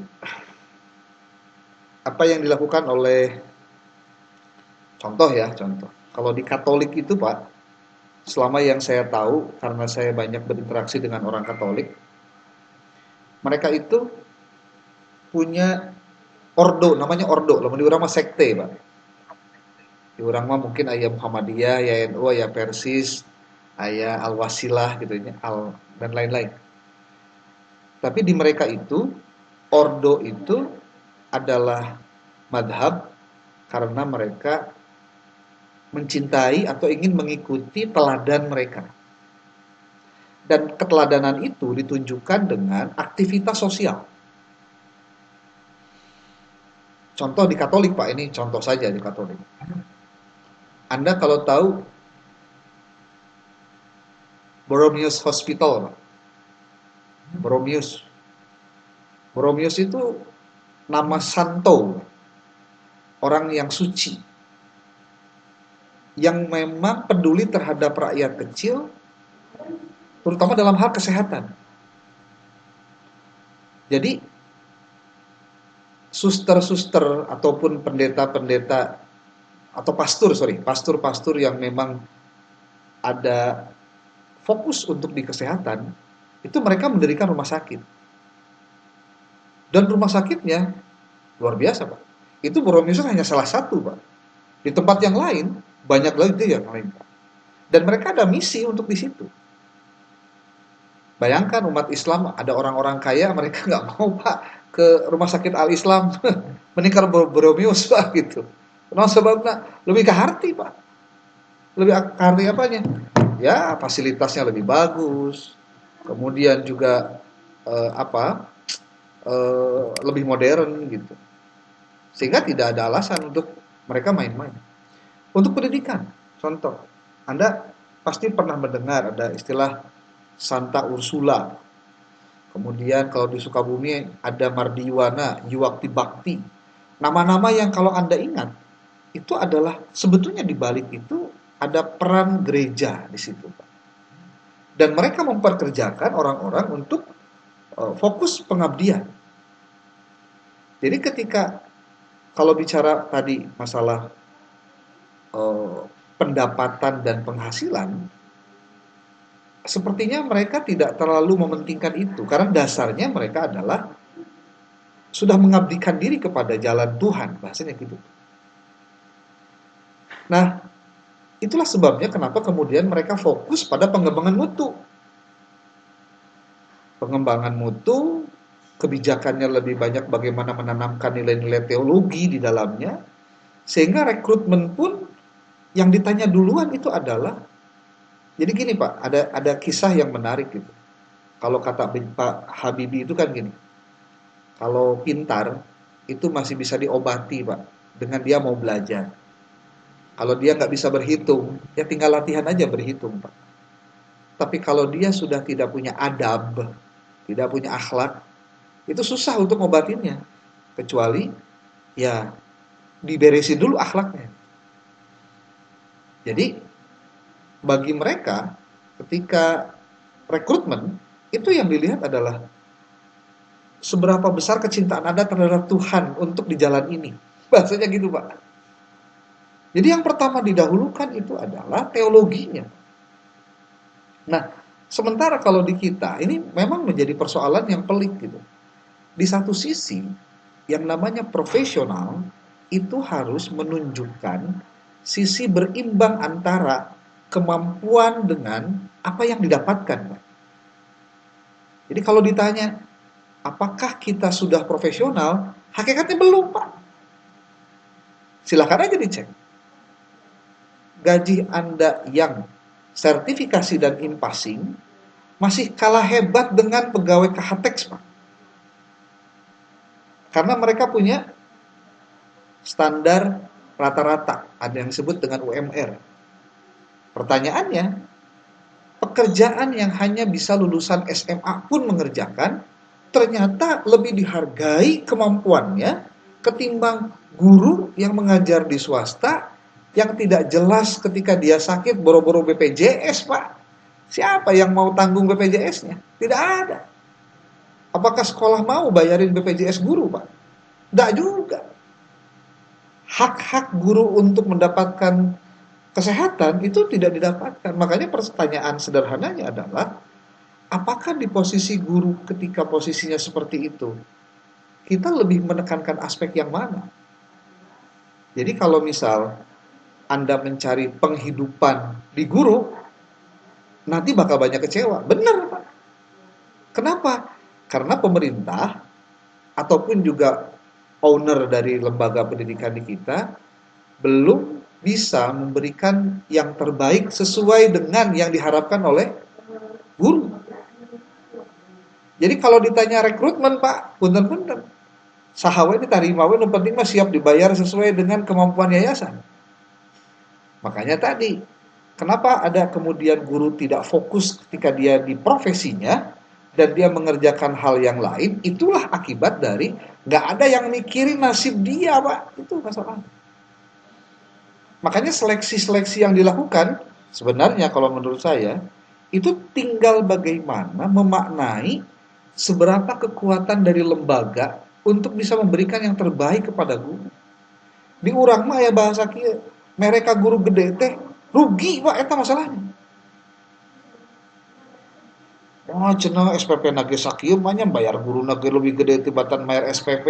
apa yang dilakukan oleh contoh. Kalau di Katolik itu, Pak, selama yang saya tahu karena saya banyak berinteraksi dengan orang Katolik, mereka itu punya ordo, namanya ordo, lamun di urang mah sekte, Pak. Di urang mah mungkin aya Muhammadiyah, aya NU, aya Persis, aya Al-Wasilah gitu ya, dan lain-lain. Tapi di mereka itu, ordo itu adalah madhab karena mereka mencintai atau ingin mengikuti teladan mereka. Dan keteladanan itu ditunjukkan dengan aktivitas sosial. contoh di Katolik Pak, ini contoh saja di Katolik. Anda kalau tahu Borromeus Hospital Pak, Borromeus itu nama santo, orang yang suci, yang memang peduli terhadap rakyat kecil, terutama dalam hal kesehatan. Jadi suster-suster ataupun pendeta-pendeta atau pastor-pastor yang memang ada fokus untuk di kesehatan, itu mereka mendirikan rumah sakit. Dan rumah sakitnya luar biasa, Pak. Itu Borromeus hanya salah satu, Pak. Di tempat yang lain, banyak lagi yang lain, Pak. Dan mereka ada misi untuk di situ. Bayangkan umat Islam, ada orang-orang kaya, mereka nggak mau, Pak, ke rumah sakit Al-Islam. Mending ke Borromeus, Pak, gitu. Kenapa sebabnya? Lebih ke hati, Pak. Lebih ke hati apanya? Ya, fasilitasnya lebih bagus. Kemudian juga lebih modern gitu. Sehingga tidak ada alasan untuk mereka main-main. Untuk pendidikan, contoh, Anda pasti pernah mendengar ada istilah Santa Ursula. Kemudian kalau di Sukabumi ada Mardiwana, Yuwakti Bakti. Nama-nama yang kalau Anda ingat, itu adalah sebetulnya di balik itu ada peran gereja di situ, Pak. Dan mereka memperkerjakan orang-orang untuk fokus pengabdian. Jadi ketika kalau bicara tadi masalah pendapatan dan penghasilan, sepertinya mereka tidak terlalu mementingkan itu, karena dasarnya mereka adalah sudah mengabdikan diri kepada jalan Tuhan, bahasanya gitu. Nah, itulah sebabnya kenapa kemudian mereka fokus pada pengembangan mutu. Pengembangan mutu, kebijakannya lebih banyak bagaimana menanamkan nilai-nilai teologi di dalamnya, sehingga rekrutmen pun yang ditanya duluan itu adalah, jadi gini Pak, ada kisah yang menarik gitu. Kalau kata Pak Habibie itu kan gini, kalau pintar itu masih bisa diobati Pak, dengan dia mau belajar. Kalau dia nggak bisa berhitung, ya tinggal latihan aja berhitung Pak. Tapi kalau dia sudah tidak punya adab, tidak punya akhlak, itu susah untuk ngobatinnya. Kecuali ya diberesin dulu akhlaknya. Jadi bagi mereka ketika rekrutmen itu yang dilihat adalah seberapa besar kecintaan Anda terhadap Tuhan untuk di jalan ini. Bahasanya gitu Pak. Jadi yang pertama didahulukan itu adalah teologinya. Nah, sementara kalau di kita ini memang menjadi persoalan yang pelik gitu. Di satu sisi, yang namanya profesional itu harus menunjukkan sisi berimbang antara kemampuan dengan apa yang didapatkan. Jadi kalau ditanya, apakah kita sudah profesional? Hakikatnya belum, Pak. Silakan aja dicek. Gaji Anda yang sertifikasi dan in-passing masih kalah hebat dengan pegawai KHTEX, Pak. Karena mereka punya standar rata-rata, ada yang disebut dengan UMR. Pertanyaannya, pekerjaan yang hanya bisa lulusan SMA pun mengerjakan, ternyata lebih dihargai kemampuannya ketimbang guru yang mengajar di swasta, yang tidak jelas ketika dia sakit boro-boro BPJS, Pak. Siapa yang mau tanggung BPJS-nya? Tidak ada. Apakah sekolah mau bayarin BPJS guru, Pak? Tidak juga. Hak-hak guru untuk mendapatkan kesehatan itu tidak didapatkan. Makanya pertanyaan sederhananya adalah, apakah di posisi guru ketika posisinya seperti itu, kita lebih menekankan aspek yang mana? Jadi kalau misal Anda mencari penghidupan di guru, nanti bakal banyak kecewa. Benar, Pak. Kenapa? Karena pemerintah ataupun juga owner dari lembaga pendidikan di kita belum bisa memberikan yang terbaik sesuai dengan yang diharapkan oleh guru. Jadi kalau ditanya rekrutmen, Pak, punten-punten. sahawe ini tarimawe yang penting mah siap dibayar sesuai dengan kemampuan yayasan. Makanya tadi, kenapa ada kemudian guru tidak fokus ketika dia di profesinya dan dia mengerjakan hal yang lain, itulah akibat dari nggak ada yang mikirin nasib dia, Pak. Itu masalah. Makanya seleksi-seleksi yang dilakukan, sebenarnya kalau menurut saya, itu tinggal bagaimana memaknai seberapa kekuatan dari lembaga untuk bisa memberikan yang terbaik kepada guru. Di urang mah ya bahasa kieu, mereka guru gede teh rugi Pak eta masalahnya. Oh cenah SPP nage sakieu mah nya bayar guru nage lebih gede tibatan bayar SPP.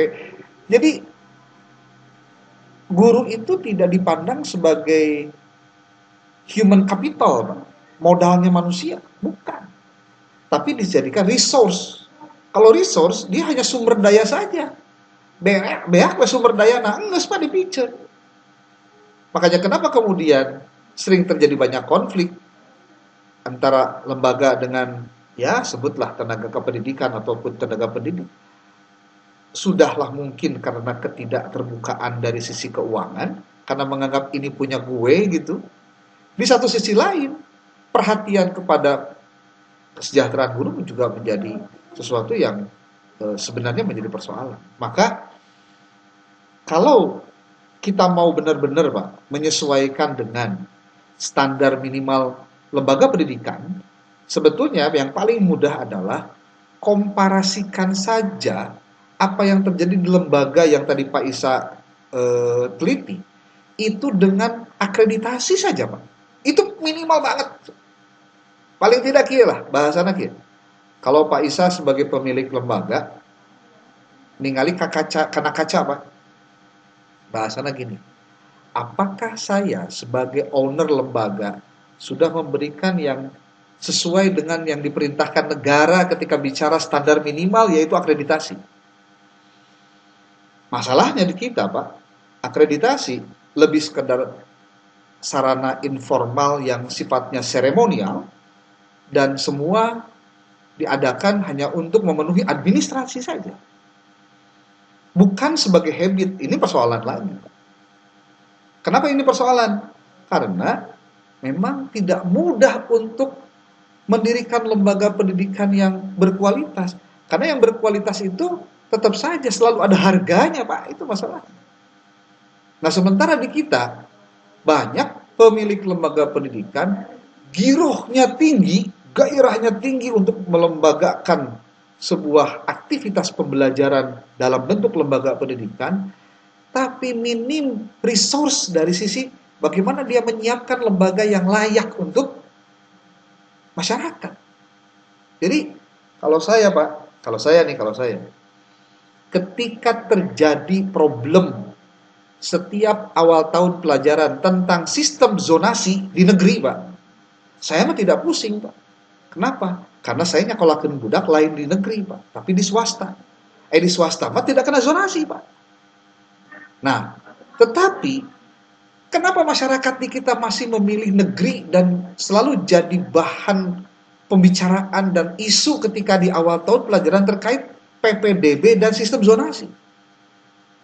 Jadi guru itu tidak dipandang sebagai human capital, Pak. Modalnya manusia, bukan. Tapi dijadikan resource. Kalau resource, dia hanya sumber daya saja. Beak sumber daya, nah enggak Pak dipicen. Makanya kenapa kemudian sering terjadi banyak konflik antara lembaga dengan, ya sebutlah tenaga kependidikan ataupun tenaga pendidik. Sudahlah mungkin karena ketidakterbukaan dari sisi keuangan, karena menganggap ini punya gue gitu. Di satu sisi lain, perhatian kepada kesejahteraan guru juga menjadi sesuatu yang sebenarnya menjadi persoalan. Maka kalau kita mau benar-benar Pak menyesuaikan dengan standar minimal lembaga pendidikan, sebetulnya yang paling mudah adalah komparasikan saja apa yang terjadi di lembaga yang tadi Pak Isa teliti itu dengan akreditasi saja Pak. Itu minimal banget. Paling tidak kia lah, bahasana kia. Kalau Pak Isa sebagai pemilik lembaga, ningali kana kaca Pak. Bahasana gini, apakah saya sebagai owner lembaga sudah memberikan yang sesuai dengan yang diperintahkan negara ketika bicara standar minimal yaitu akreditasi. Masalahnya di kita Pak, akreditasi lebih sekedar sarana informal yang sifatnya seremonial dan semua diadakan hanya untuk memenuhi administrasi saja. Bukan sebagai habit, ini persoalan lagi. Kenapa ini persoalan? Karena memang tidak mudah untuk mendirikan lembaga pendidikan yang berkualitas. Karena yang berkualitas itu tetap saja selalu ada harganya, Pak. Itu masalah. Nah, sementara di kita, banyak pemilik lembaga pendidikan, girohnya tinggi, gairahnya tinggi untuk melembagakan sebuah aktivitas pembelajaran dalam bentuk lembaga pendidikan, tapi minim resource dari sisi bagaimana dia menyiapkan lembaga yang layak untuk masyarakat. Jadi, kalau saya Pak, kalau saya, ketika terjadi problem setiap awal tahun pelajaran tentang sistem zonasi di negeri, Pak, saya mah tidak pusing, Pak. Kenapa? Karena saya nyakolakeun budak lain di negeri, Pak, tapi di swasta. Di swasta mah tidak kena zonasi, Pak. Nah, tetapi kenapa masyarakat di kita masih memilih negeri dan selalu jadi bahan pembicaraan dan isu ketika di awal tahun pelajaran terkait PPDB dan sistem zonasi?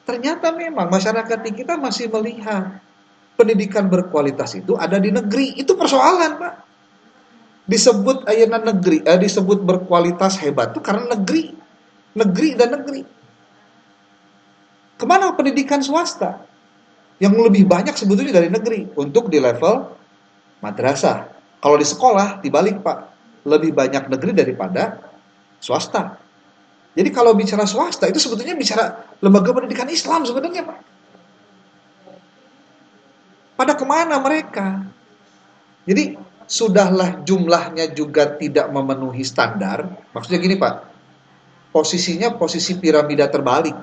Ternyata memang masyarakat di kita masih melihat pendidikan berkualitas itu ada di negeri. Itu persoalan, Pak. Disebut ayeuna negeri, disebut berkualitas hebat itu karena negeri dan negeri. Kemana pendidikan swasta? Yang lebih banyak sebetulnya dari negeri untuk di level madrasah. Kalau di sekolah dibalik Pak, lebih banyak negeri daripada swasta. Jadi kalau bicara swasta itu sebetulnya bicara lembaga pendidikan Islam sebenarnya Pak. Pada kemana mereka? Jadi sudahlah jumlahnya juga tidak memenuhi standar. Maksudnya gini Pak, posisinya posisi piramida terbalik.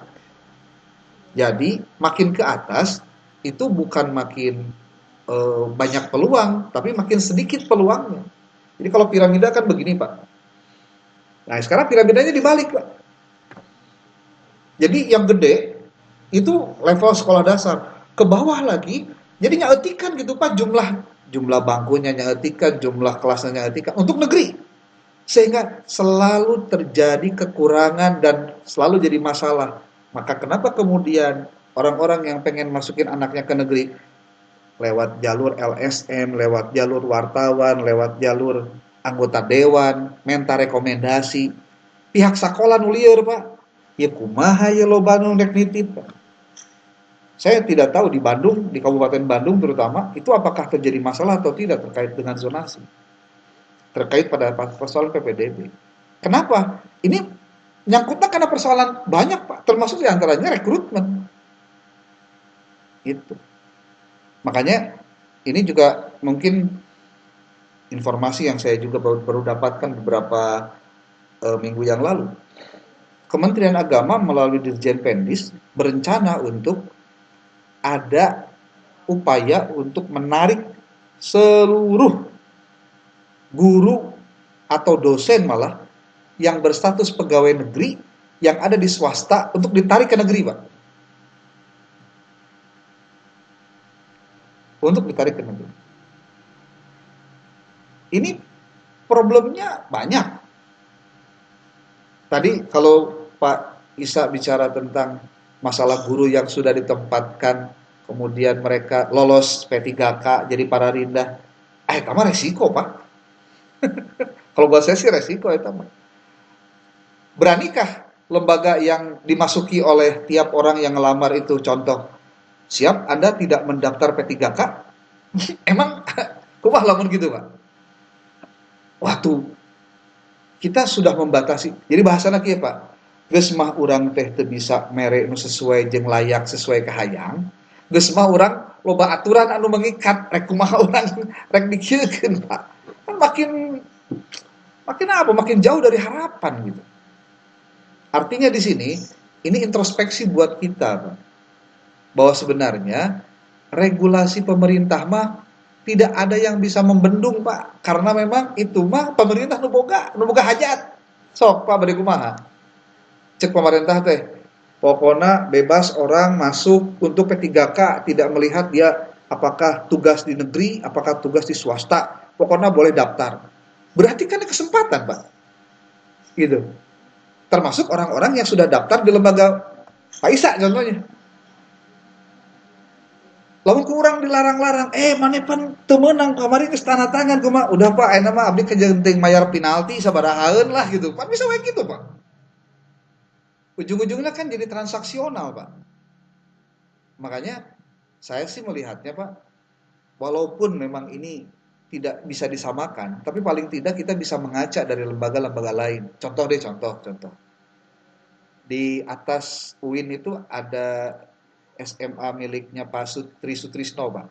Jadi makin ke atas itu bukan makin banyak peluang, tapi makin sedikit peluangnya. Jadi kalau piramida kan begini Pak. Nah sekarang piramidanya dibalik Pak. Jadi yang gede itu level sekolah dasar, ke bawah lagi. Jadi nyaetikan gitu Pak jumlah bangkunya nyaetikan, jumlah kelasnya nyaetikan untuk negeri. Sehingga selalu terjadi kekurangan dan selalu jadi masalah. Maka kenapa kemudian orang-orang yang pengen masukin anaknya ke negeri lewat jalur LSM, lewat jalur wartawan, lewat jalur anggota dewan, minta rekomendasi, pihak sekolah nulieur Pak, ya kumaha ya lo Bandung rek nitip. Saya tidak tahu di Bandung, di Kabupaten Bandung terutama, itu apakah terjadi masalah atau tidak terkait dengan zonasi, terkait pada persoalan PPDB. Kenapa? Ini nyangkutnya karena persoalan banyak Pak, termasuk diantaranya rekrutmen. Itu. Makanya ini juga mungkin informasi yang saya juga baru dapatkan beberapa minggu yang lalu. Kementerian Agama melalui Dirjen Pendis berencana untuk ada upaya untuk menarik seluruh guru atau dosen malah yang berstatus pegawai negeri yang ada di swasta untuk ditarik ke negeri, Pak. Untuk ditarik ke negeri. Ini problemnya banyak. Tadi kalau Pak Isa bicara tentang masalah guru yang sudah ditempatkan, kemudian mereka lolos P3K jadi para rindah, itu mah resiko Pak. Kalau buat saya sih resiko itu mah. Beranikah lembaga yang dimasuki oleh tiap orang yang ngelamar itu, contoh, siap Anda tidak mendaftar P3K? Emang kumah lamun gitu Pak? Waktu kita sudah membatasi. Jadi bahasana kieu Pak, geus mah urang teh teu bisa mere nu sesuai jeung layak sesuai kahayang, geus mah urang loba aturan anu mengikat, rek kumaha urang rek dikieukeun Pak. Kan makin apa? Makin jauh dari harapan gitu. Artinya di sini ini introspeksi buat kita Pak. Bahwa sebenarnya regulasi pemerintah mah tidak ada yang bisa membendung Pak, karena memang itu mah pemerintah nu boga hajat. Sok Pak bade kumaha? Cek pemerintah teh, pokoknya bebas orang masuk untuk P3K, tidak melihat dia apakah tugas di negeri, apakah tugas di swasta, pokoknya boleh daftar. Berarti kan ada kesempatan Pak. Gitu. Termasuk orang-orang yang sudah daftar di lembaga Pak Isa contohnya. Lamun kurang dilarang-larang, manepan teu meunang kamari geus tanda tangan kumaha. Udah Pak, ayeuna mah abdi kejenting mayar penalti sabarahaeun lah gitu. Pak bisa we gitu, Pak. Ujung-ujungnya kan jadi transaksional, Pak. Makanya saya sih melihatnya, Pak, walaupun memang ini tidak bisa disamakan, tapi paling tidak kita bisa mengaca dari lembaga-lembaga lain. Contoh. Di atas UIN itu ada SMA miliknya Pak Tri Sutrisno, Pak.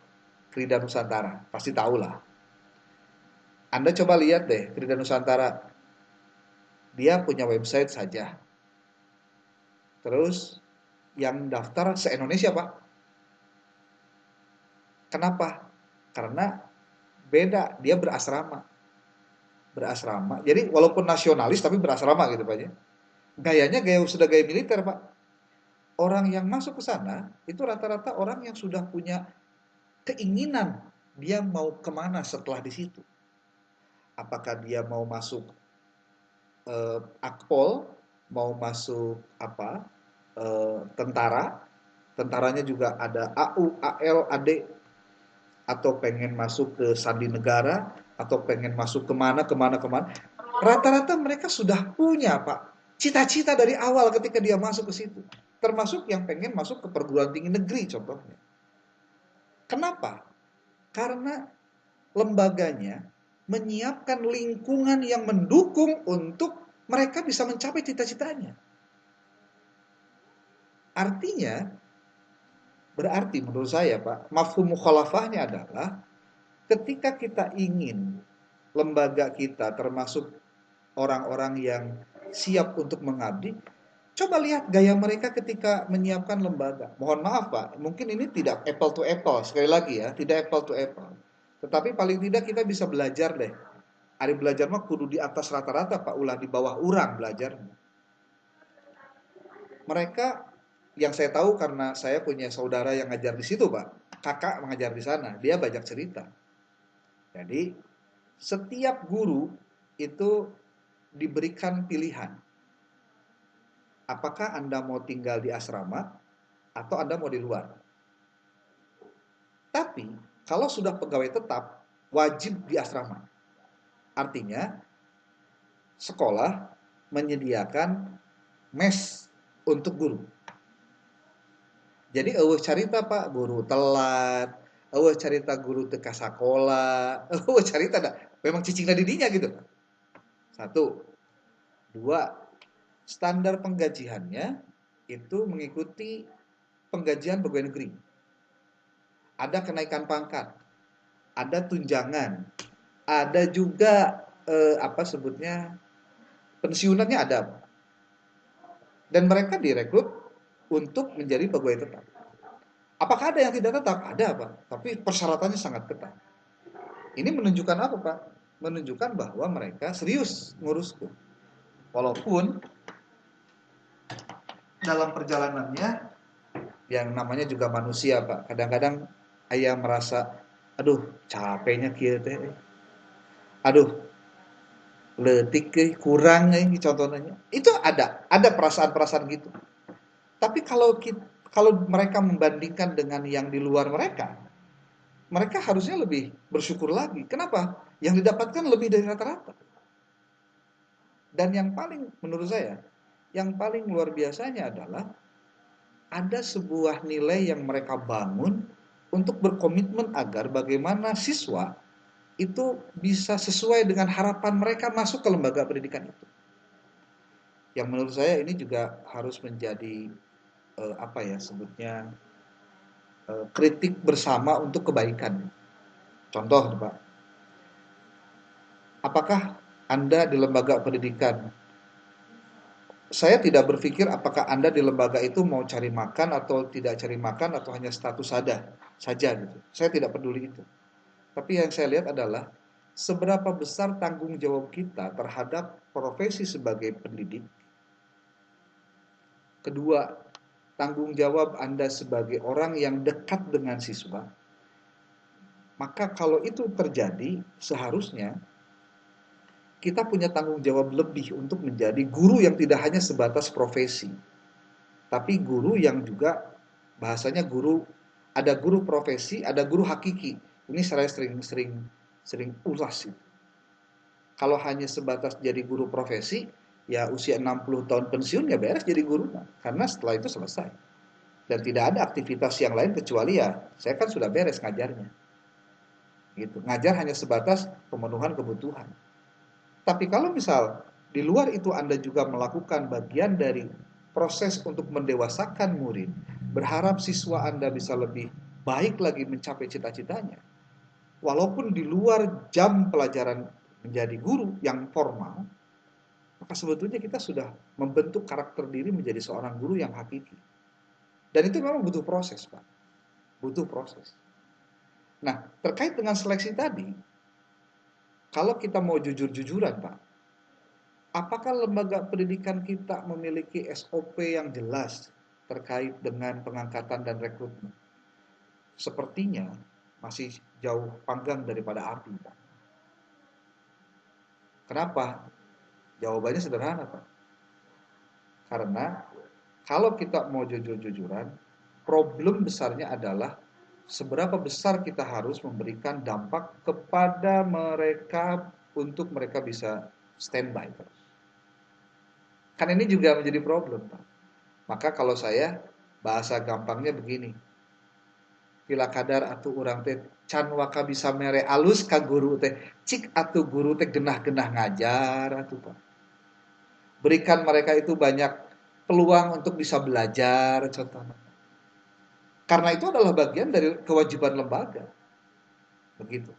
Krida Nusantara, pasti tahu lah. Anda coba lihat deh, Krida Nusantara. Dia punya website saja. Terus yang daftar se-Indonesia, Pak. Kenapa? Karena beda, dia berasrama. Jadi walaupun nasionalis tapi berasrama gitu Pak ya. Gayanya sudah gaya militer, Pak. Orang yang masuk ke sana itu rata-rata orang yang sudah punya keinginan dia mau kemana setelah di situ. Apakah dia mau masuk Akpol, mau masuk tentaranya juga ada AU, AL, AD, atau pengen masuk ke Sandi Negara, atau pengen masuk kemana. Rata-rata mereka sudah punya Pak cita-cita dari awal ketika dia masuk ke situ. Termasuk yang pengen masuk ke perguruan tinggi negeri contohnya. Kenapa? Karena lembaganya menyiapkan lingkungan yang mendukung untuk mereka bisa mencapai cita-citanya. Artinya, berarti menurut saya Pak, mafhum mukhalafahnya adalah ketika kita ingin lembaga kita termasuk orang-orang yang siap untuk mengabdi, coba lihat gaya mereka ketika menyiapkan lembaga. Mohon maaf Pak, mungkin ini tidak apple to apple, sekali lagi ya, tidak apple to apple. Tetapi paling tidak kita bisa belajar deh. Ari belajar mah kudu di atas rata-rata Pak, ulah di bawah urang belajar. Mereka yang saya tahu karena saya punya saudara yang ngajar di situ Pak, kakak mengajar di sana, dia banyak cerita. Jadi setiap guru itu diberikan pilihan. apakah Anda mau tinggal di asrama atau Anda mau di luar. Tapi kalau sudah pegawai tetap, wajib di asrama. Artinya sekolah menyediakan mes untuk guru. Jadi eueuh carita Pak, guru telat, eueuh carita guru teu ka sakola, eueuh carita da memang cicingna di dinya gitu. Satu, dua, standar penggajiannya itu mengikuti penggajian pegawai negeri. Ada kenaikan pangkat, ada tunjangan, ada juga apa sebutnya pensiunannya ada. Dan mereka direkrut untuk menjadi pegawai tetap. Apakah ada yang tidak tetap? Ada, Pak. Tapi persyaratannya sangat ketat. Ini menunjukkan apa, Pak? Menunjukkan bahwa mereka serius ngurusku. Walaupun dalam perjalanannya yang namanya juga manusia, Pak. Kadang-kadang ayah merasa, aduh, capeknya kieu teh. Aduh, leutik kurang ini contohnya. Itu ada perasaan-perasaan gitu. Tapi kalau mereka membandingkan dengan yang di luar mereka, mereka harusnya lebih bersyukur lagi. Kenapa? Yang didapatkan lebih dari rata-rata. Dan yang paling menurut saya, yang paling luar biasanya adalah ada sebuah nilai yang mereka bangun untuk berkomitmen agar bagaimana siswa itu bisa sesuai dengan harapan mereka masuk ke lembaga pendidikan itu. Yang menurut saya ini juga harus menjadi apa ya sebutnya kritik bersama untuk kebaikan. Contoh, Pak, apakah Anda di lembaga pendidikan? Saya tidak berpikir apakah Anda di lembaga itu mau cari makan atau tidak cari makan atau hanya status saja gitu. Saya tidak peduli itu. Tapi yang saya lihat adalah seberapa besar tanggung jawab kita terhadap profesi sebagai pendidik. Kedua, tanggung jawab Anda sebagai orang yang dekat dengan siswa. Maka kalau itu terjadi, seharusnya kita punya tanggung jawab lebih untuk menjadi guru yang tidak hanya sebatas profesi, tapi guru yang juga bahasanya guru, ada guru profesi, ada guru hakiki. Ini saya sering ulas itu. Kalau hanya sebatas jadi guru profesi, ya usia 60 tahun pensiun ya beres jadi guru, karena setelah itu selesai. Dan tidak ada aktivitas yang lain kecuali ya saya kan sudah beres ngajarnya. Gitu. Ngajar hanya sebatas pemenuhan kebutuhan. Tapi kalau misal di luar itu Anda juga melakukan bagian dari proses untuk mendewasakan murid, berharap siswa Anda bisa lebih baik lagi mencapai cita-citanya. Walaupun di luar jam pelajaran menjadi guru yang formal, maka sebetulnya kita sudah membentuk karakter diri menjadi seorang guru yang hakiki. Dan itu memang butuh proses, Pak. Butuh proses. Nah, terkait dengan seleksi tadi, kalau kita mau jujur-jujuran, Pak, apakah lembaga pendidikan kita memiliki SOP yang jelas terkait dengan pengangkatan dan rekrutmen? Sepertinya masih jauh panggang daripada api, Pak. Kenapa? Jawabannya sederhana, Pak. Karena kalau kita mau jujur-jujuran, problem besarnya adalah seberapa besar kita harus memberikan dampak kepada mereka untuk mereka bisa standby terus. Kan ini juga menjadi problem, Pak. Maka kalau saya bahasa gampangnya begini. Pila kadar atuh urang teh can waka bisa mere alus ka guru teh. Cik atuh guru teh genah-genah ngajar atuh, Pak. Berikan mereka itu banyak peluang untuk bisa belajar contohnya. Karena itu adalah bagian dari kewajiban lembaga. Begitu.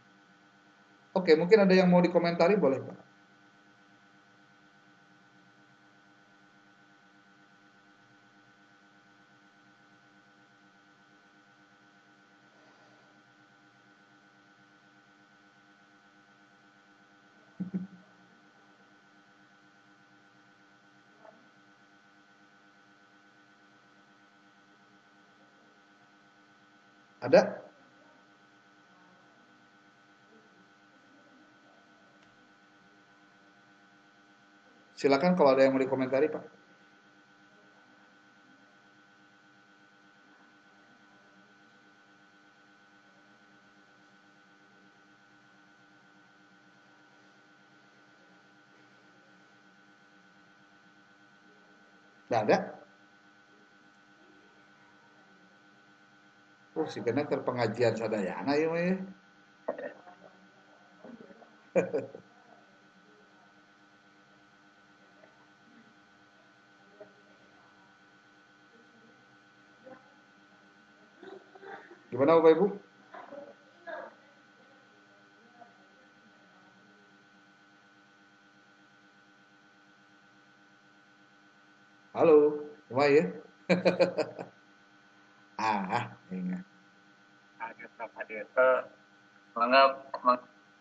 Oke, mungkin ada yang mau dikomentari boleh, Pak. Ada? Silakan kalau ada yang mau dikomentari, Pak. Tidak ada. Oh, si kena ke pengajian sadayana ya, mah ya. Gimana Bapak Ibu? Halo, gimana ya? Ingat. Ada Pak Hadir. Mangga,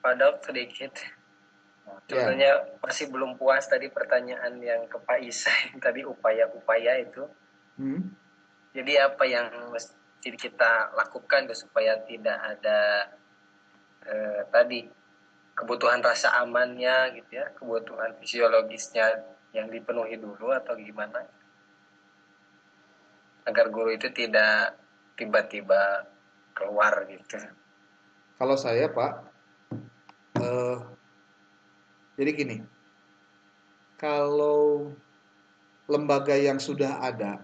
Pak Dok sedikit. Ya. Sebetulnya masih belum puas tadi pertanyaan yang ke Pak Isa yang tadi upaya-upaya itu. Jadi apa yang mesti kita lakukan supaya tidak ada tadi kebutuhan rasa amannya gitu ya, kebutuhan fisiologisnya yang dipenuhi dulu atau gimana agar guru itu tidak tiba-tiba keluar gitu. Kalau saya Pak, jadi gini, kalau lembaga yang sudah ada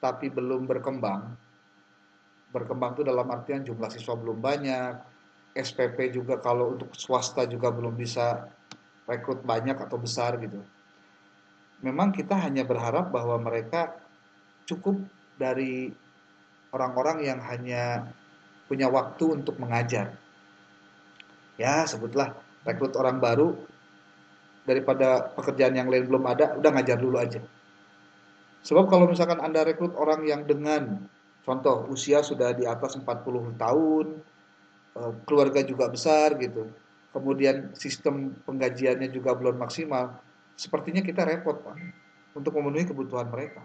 tapi belum berkembang itu dalam artian jumlah siswa belum banyak, SPP juga kalau untuk swasta juga belum bisa rekrut banyak atau besar gitu. Memang kita hanya berharap bahwa mereka cukup dari orang-orang yang hanya punya waktu untuk mengajar. Ya, sebutlah rekrut orang baru daripada pekerjaan yang lain belum ada, udah ngajar dulu aja. Sebab kalau misalkan Anda rekrut orang yang dengan contoh usia sudah di atas 40 tahun, keluarga juga besar gitu. Kemudian sistem penggajiannya juga belum maksimal. Sepertinya kita repot, Pak, untuk memenuhi kebutuhan mereka.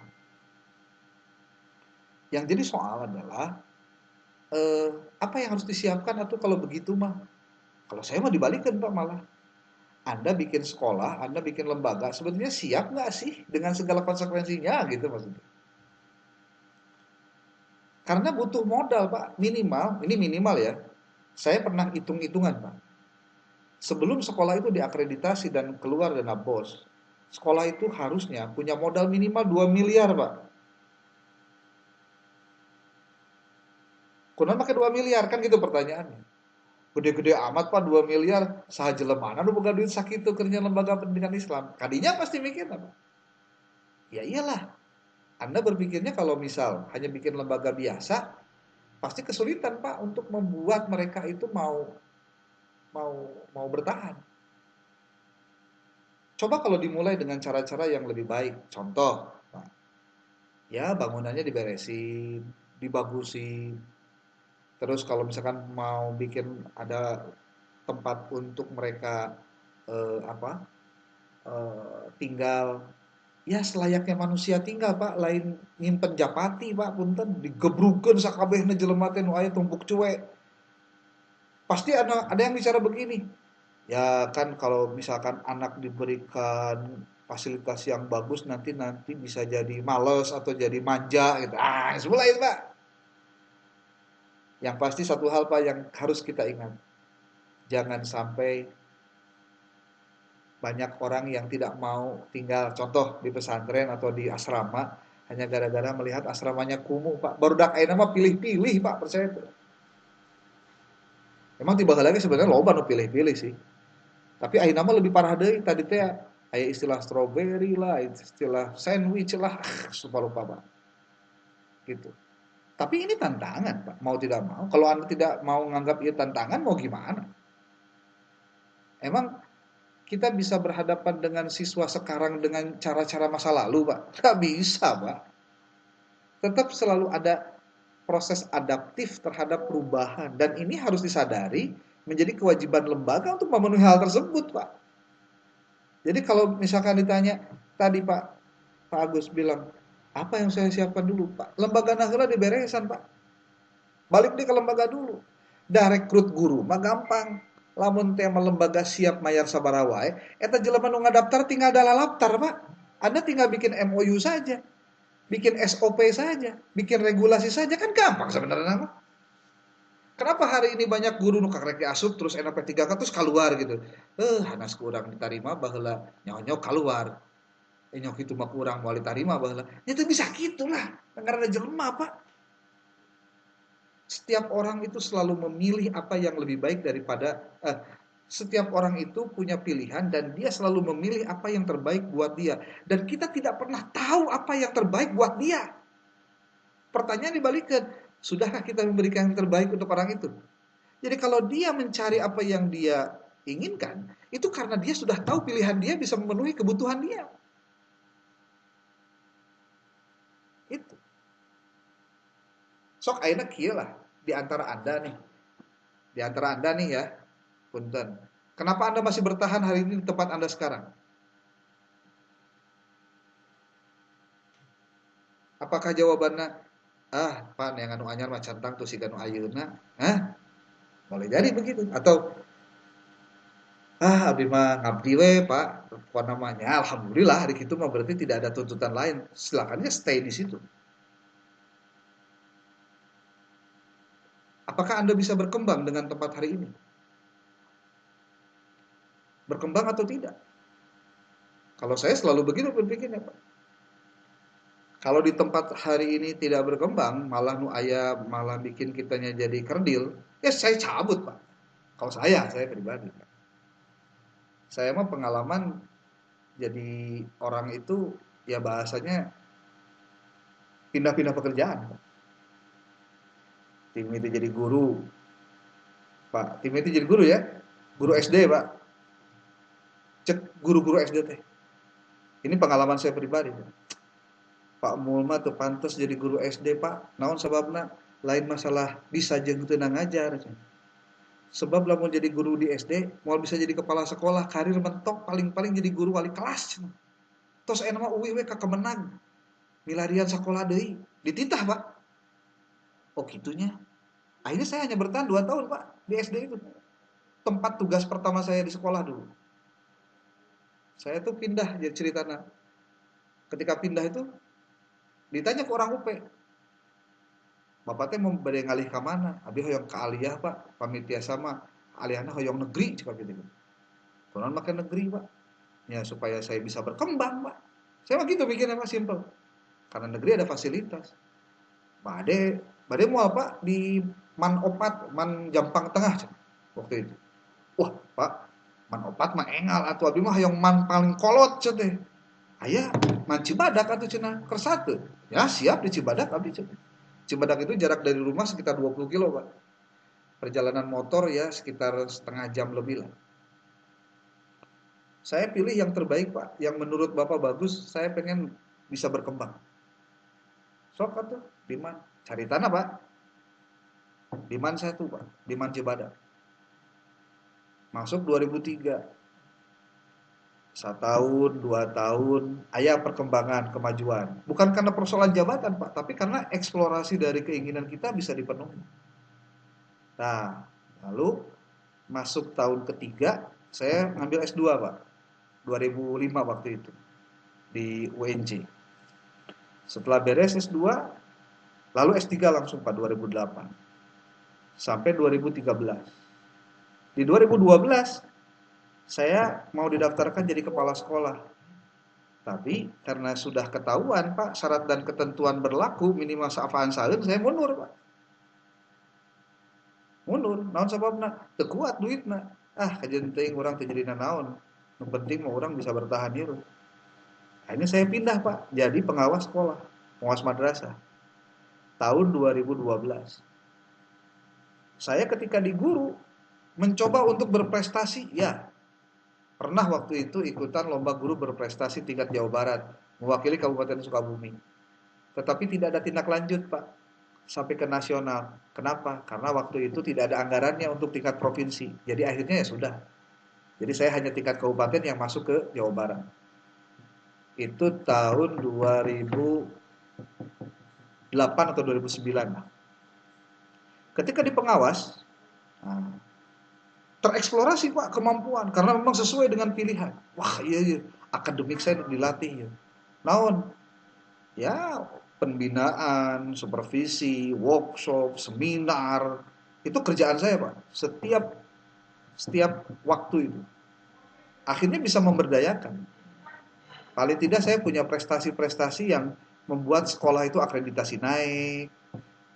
Yang jadi soal adalah apa yang harus disiapkan atau kalau begitu mah. Kalau saya mah dibalikin Pak malah. Anda bikin sekolah, Anda bikin lembaga, sebetulnya siap nggak sih dengan segala konsekuensinya gitu maksudnya. Karena butuh modal Pak, minimal, ini minimal ya. Saya pernah hitung-hitungan Pak. Sebelum sekolah itu diakreditasi dan keluar dana BOS, sekolah itu harusnya punya modal minimal 2 miliar Pak. Kunaon pakai 2 miliar kan gitu pertanyaannya. Gede-gede amat Pak 2 miliar, saha jelemana nu boga duit sakitu kerja lembaga pendidikan Islam. Kadinya pasti mikir apa? Ya iyalah. Anda berpikirnya kalau misal hanya bikin lembaga biasa, pasti kesulitan Pak untuk membuat mereka itu mau bertahan. Coba kalau dimulai dengan cara-cara yang lebih baik. Contoh, Pak, ya bangunannya diberesin, dibagusin. Terus kalau misalkan mau bikin ada tempat untuk mereka tinggal, ya selayaknya manusia tinggal Pak, lain nyimpen japati Pak, punten digebrukeun sakabehna jelema teh nu aya tumpuk cuek. Pasti ada yang bicara begini. Ya kan kalau misalkan anak diberikan fasilitas yang bagus nanti bisa jadi males atau jadi manja gitu. Semula itu Pak. Yang pasti satu hal Pak yang harus kita ingat. Jangan sampai banyak orang yang tidak mau tinggal contoh di pesantren atau di asrama hanya gara-gara melihat asramanya kumuh Pak. Barudak ayeuna mah pilih-pilih Pak, percaya itu. Emang tiba lagi sebenarnya loba nu pilih-pilih sih. Tapi ayeuna mah lebih parah deui tadi teh aya istilah strawberry lah, istilah sandwich lah, lupa Pak. Gitu. Tapi ini tantangan Pak, mau tidak mau. Kalau Anda tidak mau menganggap itu tantangan mau gimana? Emang kita bisa berhadapan dengan siswa sekarang dengan cara-cara masa lalu, Pak? Nggak bisa, Pak. Tetap selalu ada proses adaptif terhadap perubahan. Dan ini harus disadari menjadi kewajiban lembaga untuk memenuhi hal tersebut, Pak. Jadi kalau misalkan ditanya, tadi Pak Agus bilang, apa yang saya siapkan dulu, Pak? Lembaga naheula diberesan, Pak. Balik deh ke lembaga dulu. Dah rekrut guru, mah gampang. Lamun tema lembaga siap mayar sabaraha wae, eta jelema nu ngadaptar tinggal dalalaptar, Pak. Anda tinggal bikin MOU saja. Bikin SOP saja, bikin regulasi saja kan gampang sebenarnya, Pak. Kenapa hari ini banyak guru nu karek diasup terus NP3K terus keluar gitu. Hanas kurang diterima baheula nyawa-nyawa keluar. nyok itu mah kurang moal ditarima baheula. Nya teu bisa kitulah. Karena ada jelema, Pak. Setiap orang itu selalu memilih apa yang lebih baik daripada setiap orang itu punya pilihan dan dia selalu memilih apa yang terbaik buat dia. Dan kita tidak pernah tahu apa yang terbaik buat dia. Pertanyaan dibalikkan, sudahkah kita memberikan yang terbaik untuk orang itu? Jadi kalau dia mencari apa yang dia inginkan, itu karena dia sudah tahu pilihan dia bisa memenuhi kebutuhan dia. Itu. Sok ayeuna kieu lah di antara Anda nih. Di antara Anda nih ya. Punten. Kenapa Anda masih bertahan hari ini di tempat Anda sekarang? Apakah jawabannya Pak yang anu anyar mah cantang tuh si anu ayeuna? Boleh jadi begitu. Atau abdi mah ngabdi we, Pak. Apa namanya? Alhamdulillah hari itu mah berarti tidak ada tuntutan lain. Silakan ya stay di situ. Apakah Anda bisa berkembang dengan tempat hari ini? Berkembang atau tidak? Kalau saya selalu begitu berpikirnya, Pak. Kalau di tempat hari ini tidak berkembang, malah nu aya malah bikin kitanya jadi kerdil, ya saya cabut, Pak. Kalau saya pribadi, Pak. Saya mah pengalaman jadi orang itu ya bahasanya pindah-pindah pekerjaan, Pak. Tim itu jadi guru, Pak. Tim itu jadi guru ya, guru SD, Pak. Cek guru-guru SD teh. Ini pengalaman saya pribadi, Pak. Pak Mulma tuh pantas jadi guru SD, Pak. Naon sababna? Lain masalah bisa jeung teu ngajar. Sebab lamun jadi guru di SD, mau bisa jadi kepala sekolah, karir mentok paling-paling jadi guru wali kelas. Tos ena mah uwi we ka kemenang. Milarian sekolah deui, dititah, Pak. Oh gitunya. Akhirnya saya hanya bertahan 2 tahun, Pak, di SD itu. Tempat tugas pertama saya di sekolah dulu. Saya tuh pindah jadi ceritana. Ketika pindah itu ditanya ke orang UP, Bapak teh mau bade ngalih ka mana? Abi hoyong ka aliyah, Pak. Pamit tiasa mah aliyahna hoyong negeri cika gitu. Kunaon make negeri, Pak? Ya supaya saya bisa berkembang, Pak. Saya mah gitu mikirnya, Pak, simpel. Karena negeri ada fasilitas. Bade mau apa di Man Opat, Man Jampang Tengah cik, waktu itu. Wah, Pak, Man Opat mah engal atuh abi mah hoyong man paling kolot cik teh. Aya Man Cibadak atuh cenah kersate. Ya siap di Cibadak abdi cik. Cibadak itu jarak dari rumah sekitar 20 kilo, Pak. Perjalanan motor ya sekitar setengah jam lebih lah. Saya pilih yang terbaik, Pak. Yang menurut Bapak bagus, saya pengen bisa berkembang. Sok atuh, di mana? Cari tanah, Pak. Di mana saya tuh, Pak? Di Man Cibadak. Masuk 2003. 1 tahun, 2 tahun, aya perkembangan, kemajuan. Bukan karena persoalan jabatan, Pak, tapi karena eksplorasi dari keinginan kita bisa dipenuhi. Nah, lalu masuk tahun ketiga, saya ngambil S2, Pak. 2005 waktu itu di UNJ. Setelah beres S2, lalu S3 langsung, Pak, 2008. Sampai 2013. Di 2012 saya mau didaftarkan jadi kepala sekolah. Tapi karena sudah ketahuan, Pak, syarat dan ketentuan berlaku minimal saafaan saeun, saya mundur, Pak. Mundur. Naon sababna? Teu kuat duitna. Kajian teuing urang teu jadi naon. Yang penting mah urang bisa bertahan ieu. Akhirnya saya pindah, Pak, jadi pengawas sekolah, pengawas madrasah. Tahun 2012. Saya ketika di guru mencoba untuk berprestasi, ya. Pernah waktu itu ikutan lomba guru berprestasi tingkat Jawa Barat, mewakili Kabupaten Sukabumi. Tetapi tidak ada tindak lanjut, Pak, sampai ke nasional. Kenapa? Karena waktu itu tidak ada anggarannya untuk tingkat provinsi. Jadi akhirnya ya sudah. Jadi saya hanya tingkat kabupaten yang masuk ke Jawa Barat. Itu tahun 2008 atau 2009. Ketika di pengawas, tereksplorasi, Pak, kemampuan karena memang sesuai dengan pilihan. Wah, iya akademik saya dilatih ya. Naon? Ya, pembinaan, supervisi, workshop, seminar. Itu kerjaan saya, Pak. Setiap waktu itu. Akhirnya bisa memberdayakan. Paling tidak saya punya prestasi-prestasi yang membuat sekolah itu akreditasi naik,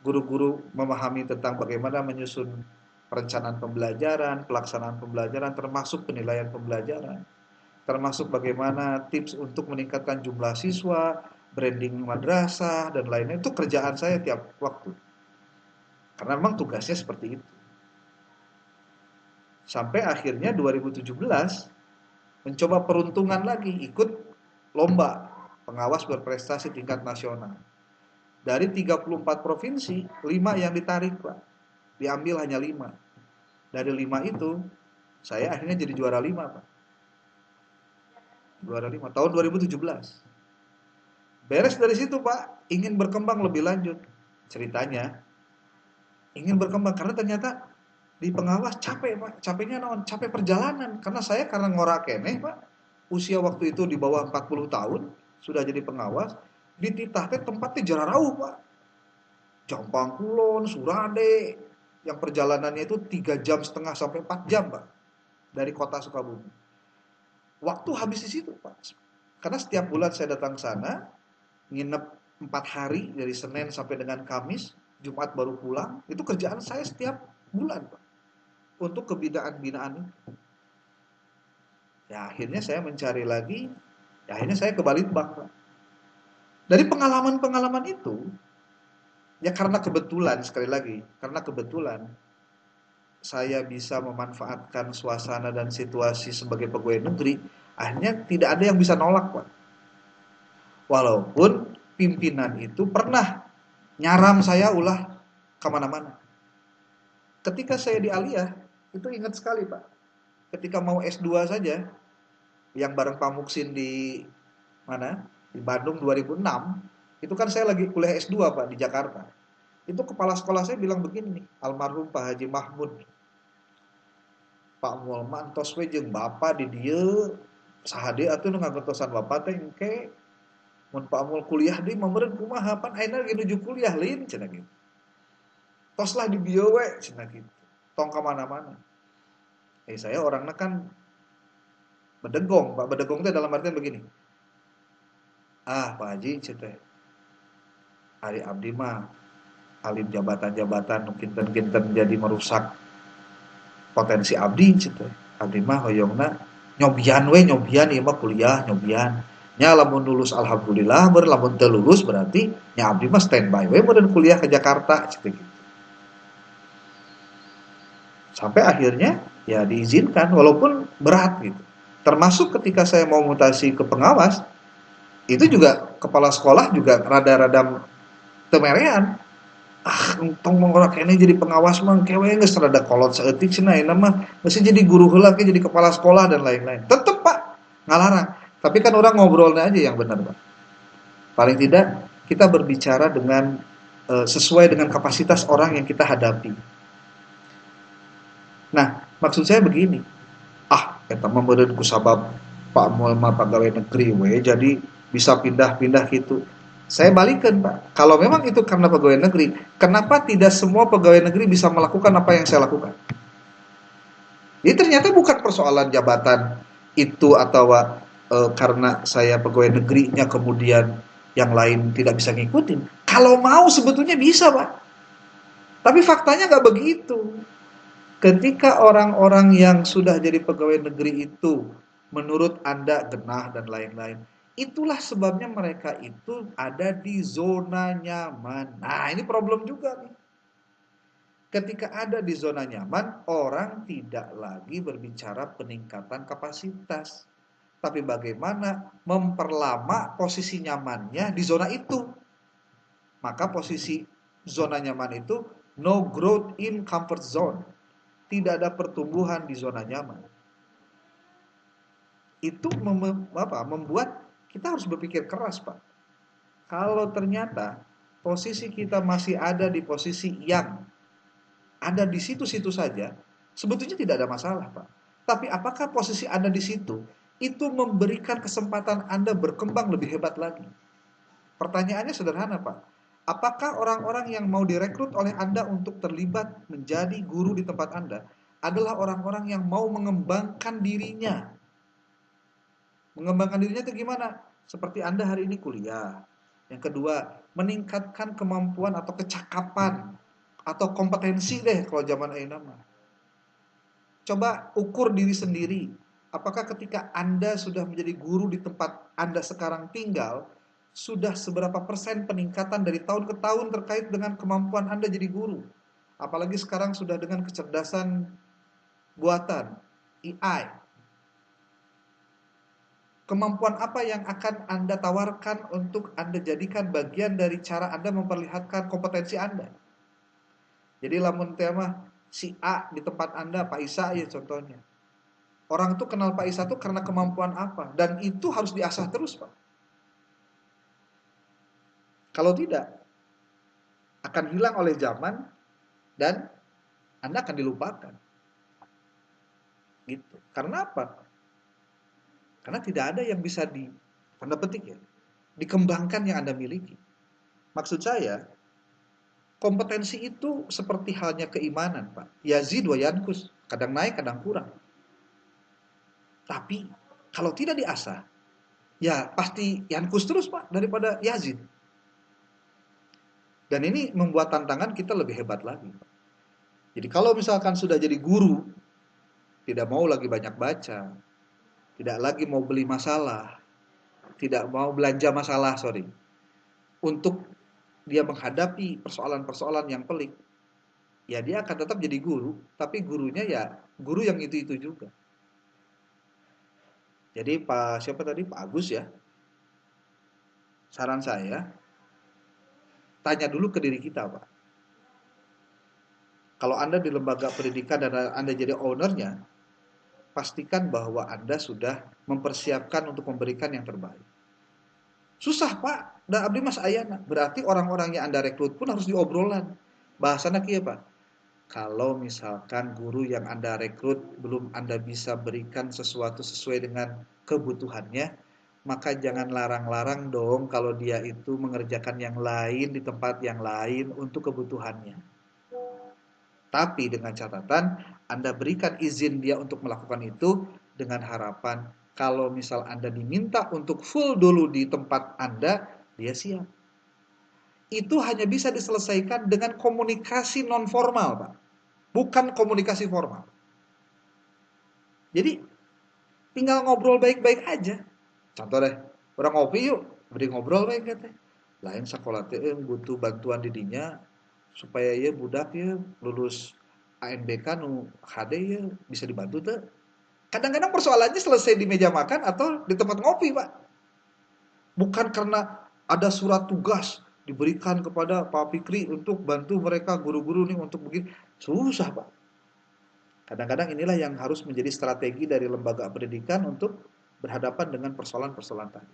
guru-guru memahami tentang bagaimana menyusun perencanaan pembelajaran, pelaksanaan pembelajaran, termasuk penilaian pembelajaran, termasuk bagaimana tips untuk meningkatkan jumlah siswa, branding madrasah, dan lainnya. Itu kerjaan saya tiap waktu. Karena memang tugasnya seperti itu. Sampai akhirnya 2017, mencoba peruntungan lagi, ikut lomba pengawas berprestasi tingkat nasional. Dari 34 provinsi, 5 yang ditarik, Pak. Diambil hanya 5. Dari 5 itu, saya akhirnya jadi juara 5, Pak. Juara 5, tahun 2017. Beres dari situ, Pak, ingin berkembang lebih lanjut. Ceritanya, ingin berkembang, karena ternyata di pengawas capek, Pak. Capeknya naon? Capek perjalanan. Karena ngorak keneh, Pak. Usia waktu itu di bawah 40 tahun, sudah jadi pengawas. Di titah teh tempatnya jararauh, Pak. Jompang Kulon, Surade, yang perjalanannya itu 3,5 jam sampai 4 jam, Pak, dari kota Sukabumi. Waktu habis di situ, Pak. Karena setiap bulan saya datang ke sana, nginep 4 hari dari Senin sampai dengan Kamis, Jumat baru pulang. Itu kerjaan saya setiap bulan, Pak, untuk kebinaan-binaan itu. Ya akhirnya saya mencari lagi, ya akhirnya saya ke Balitbang, Pak. Dari pengalaman-pengalaman itu, ya karena kebetulan, sekali lagi, karena kebetulan saya bisa memanfaatkan suasana dan situasi sebagai pegawai negeri, akhirnya tidak ada yang bisa nolak, Pak. Walaupun pimpinan itu pernah nyaram saya ulah kemana-mana. Ketika saya di Aliyah, itu ingat sekali, Pak. Ketika mau S2 saja, yang bareng Pak Muksin di mana? Di Bandung 2006, itu kan saya lagi kuliah S2, Pak, di Jakarta. Itu kepala sekolah saya bilang begini, almarhum Pak Haji Mahmud. Pak Mul mantos we jeung Bapak di dieu sahade atuh nu ngagentosan Bapak teh engke mun Pak Mul kuliah deui mameureun kumaha pan ayeuna lagi nuju kuliah lin cenah gitu. Tos lah di dieu we cenah gitu. Tong ka mana-mana. Saya orangnya kan bedegong, Pak. Bedegong teh dalam artian begini. Ah, Pak Haji teh. Ari abdi mah alim jabatan-jabatan nu kinten-kinten jadi merusak potensi abdi gitu. Abdi mah hoyongna nyobian ieu mah kuliah nyobian. Nya lamun lulus alhamdulillah, lamun teu lulus berarti nya abdi mah standby we meureun kuliah ke Jakarta gitu. Sampai akhirnya ya diizinkan walaupun berat gitu. Termasuk ketika saya mau mutasi ke pengawas, itu juga kepala sekolah juga rada-rada temerean. Tong mengkorak ini jadi pengawas mah kewe geus rada kolot saeutik cenah ayeuna mah geus jadi guru heula ke jadi kepala sekolah dan lain-lain. Tetep, Pak, ngalarang. Tapi kan orang ngobrolnya aja yang benar, Pak. Paling tidak kita berbicara dengan sesuai dengan kapasitas orang yang kita hadapi. Nah, maksud saya begini. Eta mah meureun ku sabab Pak Mul mah pegawai negeri we jadi bisa pindah-pindah gitu. Saya balikan, Pak. Kalau memang itu karena pegawai negeri, kenapa tidak semua pegawai negeri bisa melakukan apa yang saya lakukan? Ini ternyata bukan persoalan jabatan itu atau karena saya pegawai negerinya kemudian yang lain tidak bisa ngikutin. Kalau mau sebetulnya bisa, Pak. Tapi faktanya nggak begitu. Ketika orang-orang yang sudah jadi pegawai negeri itu menurut Anda genah dan lain-lain, itulah sebabnya mereka itu ada di zona nyaman. Nah, ini problem juga nih. Ketika ada di zona nyaman, orang tidak lagi berbicara peningkatan kapasitas. Tapi bagaimana memperlama posisi nyamannya di zona itu. Maka posisi zona nyaman itu no growth in comfort zone. Tidak ada pertumbuhan di zona nyaman. Itu membuat kita harus berpikir keras, Pak. Kalau ternyata posisi kita masih ada di posisi yang ada di situ-situ saja, sebetulnya tidak ada masalah, Pak. Tapi apakah posisi Anda di situ itu memberikan kesempatan Anda berkembang lebih hebat lagi? Pertanyaannya sederhana, Pak. Apakah orang-orang yang mau direkrut oleh Anda untuk terlibat menjadi guru di tempat Anda adalah orang-orang yang mau mengembangkan dirinya? Mengembangkan dirinya itu gimana? Seperti Anda hari ini kuliah. Yang kedua, meningkatkan kemampuan atau kecakapan atau kompetensi deh kalau zaman ayeuna mah. Coba ukur diri sendiri. Apakah ketika Anda sudah menjadi guru di tempat Anda sekarang tinggal, sudah seberapa persen peningkatan dari tahun ke tahun terkait dengan kemampuan Anda jadi guru? Apalagi sekarang sudah dengan kecerdasan buatan, AI. Kemampuan apa yang akan Anda tawarkan untuk Anda jadikan bagian dari cara Anda memperlihatkan kompetensi Anda? Jadi lamun tema si A di tempat Anda, Pak Isa ya contohnya. Orang tuh kenal Pak Isa tuh karena kemampuan apa? Dan itu harus diasah terus, Pak. Kalau tidak, akan hilang oleh zaman dan Anda akan dilupakan. Gitu. Karena apa? Karena tidak ada yang bisa tanda petik ya, dikembangkan yang Anda miliki. Maksud saya, kompetensi itu seperti halnya keimanan, Pak. Yazid wa yankus, kadang naik, kadang kurang. Tapi kalau tidak diasah, ya pasti yankus terus, Pak, daripada Yazid. Dan ini membuat tantangan kita lebih hebat lagi. Jadi kalau misalkan sudah jadi guru, tidak mau lagi banyak baca, tidak lagi mau beli masalah, tidak mau belanja masalah, untuk dia menghadapi persoalan-persoalan yang pelik, ya dia akan tetap jadi guru, tapi gurunya ya guru yang itu-itu juga. Jadi siapa tadi? Pak Agus ya. Saran saya, tanya dulu ke diri kita, Pak. Kalau Anda di lembaga pendidikan dan Anda jadi ownernya, pastikan bahwa Anda sudah mempersiapkan untuk memberikan yang terbaik. Susah, Pak. Da abdi mas ayana. Berarti orang-orang yang Anda rekrut pun harus diobrolan. Bahasana kieu, Pak. Kalau misalkan guru yang Anda rekrut belum Anda bisa berikan sesuatu sesuai dengan kebutuhannya, maka jangan larang-larang dong kalau dia itu mengerjakan yang lain di tempat yang lain untuk kebutuhannya. Tapi dengan catatan, Anda berikan izin dia untuk melakukan itu dengan harapan kalau misal Anda diminta untuk full dulu di tempat Anda, dia siap. Itu hanya bisa diselesaikan dengan komunikasi non formal, Pak. Bukan komunikasi formal. Jadi tinggal ngobrol baik-baik aja. Contoh deh, orang ngopi yuk, beri ngobrol baik kata. Lain sekolah teh butuh bantuan didinya supaya ya budak ya lulus ANBK nu HD ya bisa dibantu tuh. Kadang-kadang persoalannya selesai di meja makan atau di tempat ngopi, Pak. Bukan karena ada surat tugas diberikan kepada Pak Fikri untuk bantu mereka guru-guru nih untuk begini. Susah, Pak. Kadang-kadang inilah yang harus menjadi strategi dari lembaga pendidikan untuk berhadapan dengan persoalan-persoalan tadi.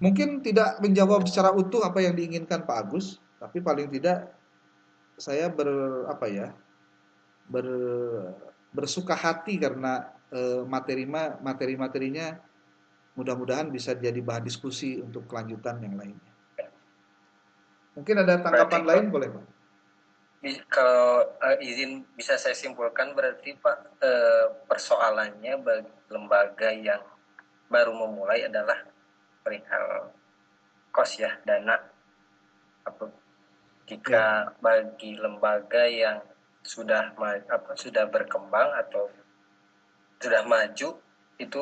Mungkin tidak menjawab secara utuh apa yang diinginkan Pak Agus, tapi paling tidak saya bersuka hati karena materi-materinya mudah-mudahan bisa jadi bahan diskusi untuk kelanjutan yang lainnya. Mungkin ada tanggapan lain boleh, Pak? Kalau izin bisa saya simpulkan berarti Pak, persoalannya bagi lembaga yang baru memulai adalah perihal kos ya, dana. Jika bagi lembaga yang sudah berkembang atau sudah maju, itu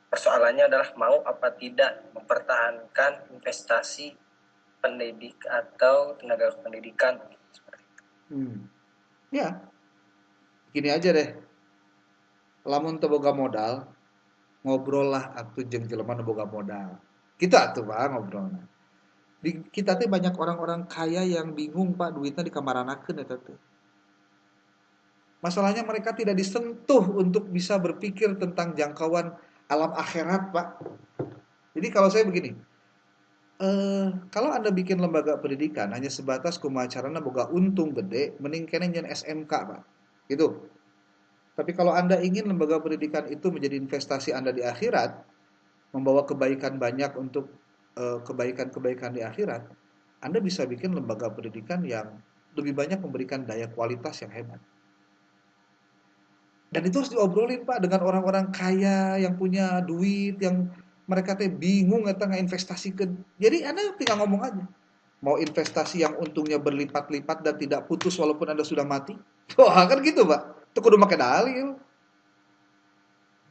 persoalannya adalah mau apa tidak mempertahankan investasi pendidik atau tenaga pendidikan. Ya, gini aja deh. Lamun teu boga modal, ngobrol lah atuh jeung jelema nu boga modal. Kita atuh Pak ngobrolna. Di kita teh banyak orang-orang kaya yang bingung Pak duitnya dikamaranekeun eta teh. Masalahnya mereka tidak disentuh untuk bisa berpikir tentang jangkauan alam akhirat, Pak. Jadi kalau saya begini, kalau Anda bikin lembaga pendidikan hanya sebatas kumaha carana boga untung gede, mending kene nyen SMK, Pak. Gitu. Tapi kalau Anda ingin lembaga pendidikan itu menjadi investasi Anda di akhirat, membawa kebaikan banyak untuk kebaikan-kebaikan di akhirat, Anda bisa bikin lembaga pendidikan yang lebih banyak memberikan daya kualitas yang hebat. Dan itu harus diobrolin Pak dengan orang-orang kaya yang punya duit, yang mereka teh bingung eta ngainvestasikan. Jadi Anda tinggal ngomong aja. Mau investasi yang untungnya berlipat-lipat dan tidak putus walaupun Anda sudah mati? Wah, kan gitu, Pak. Itu kudu make dalil.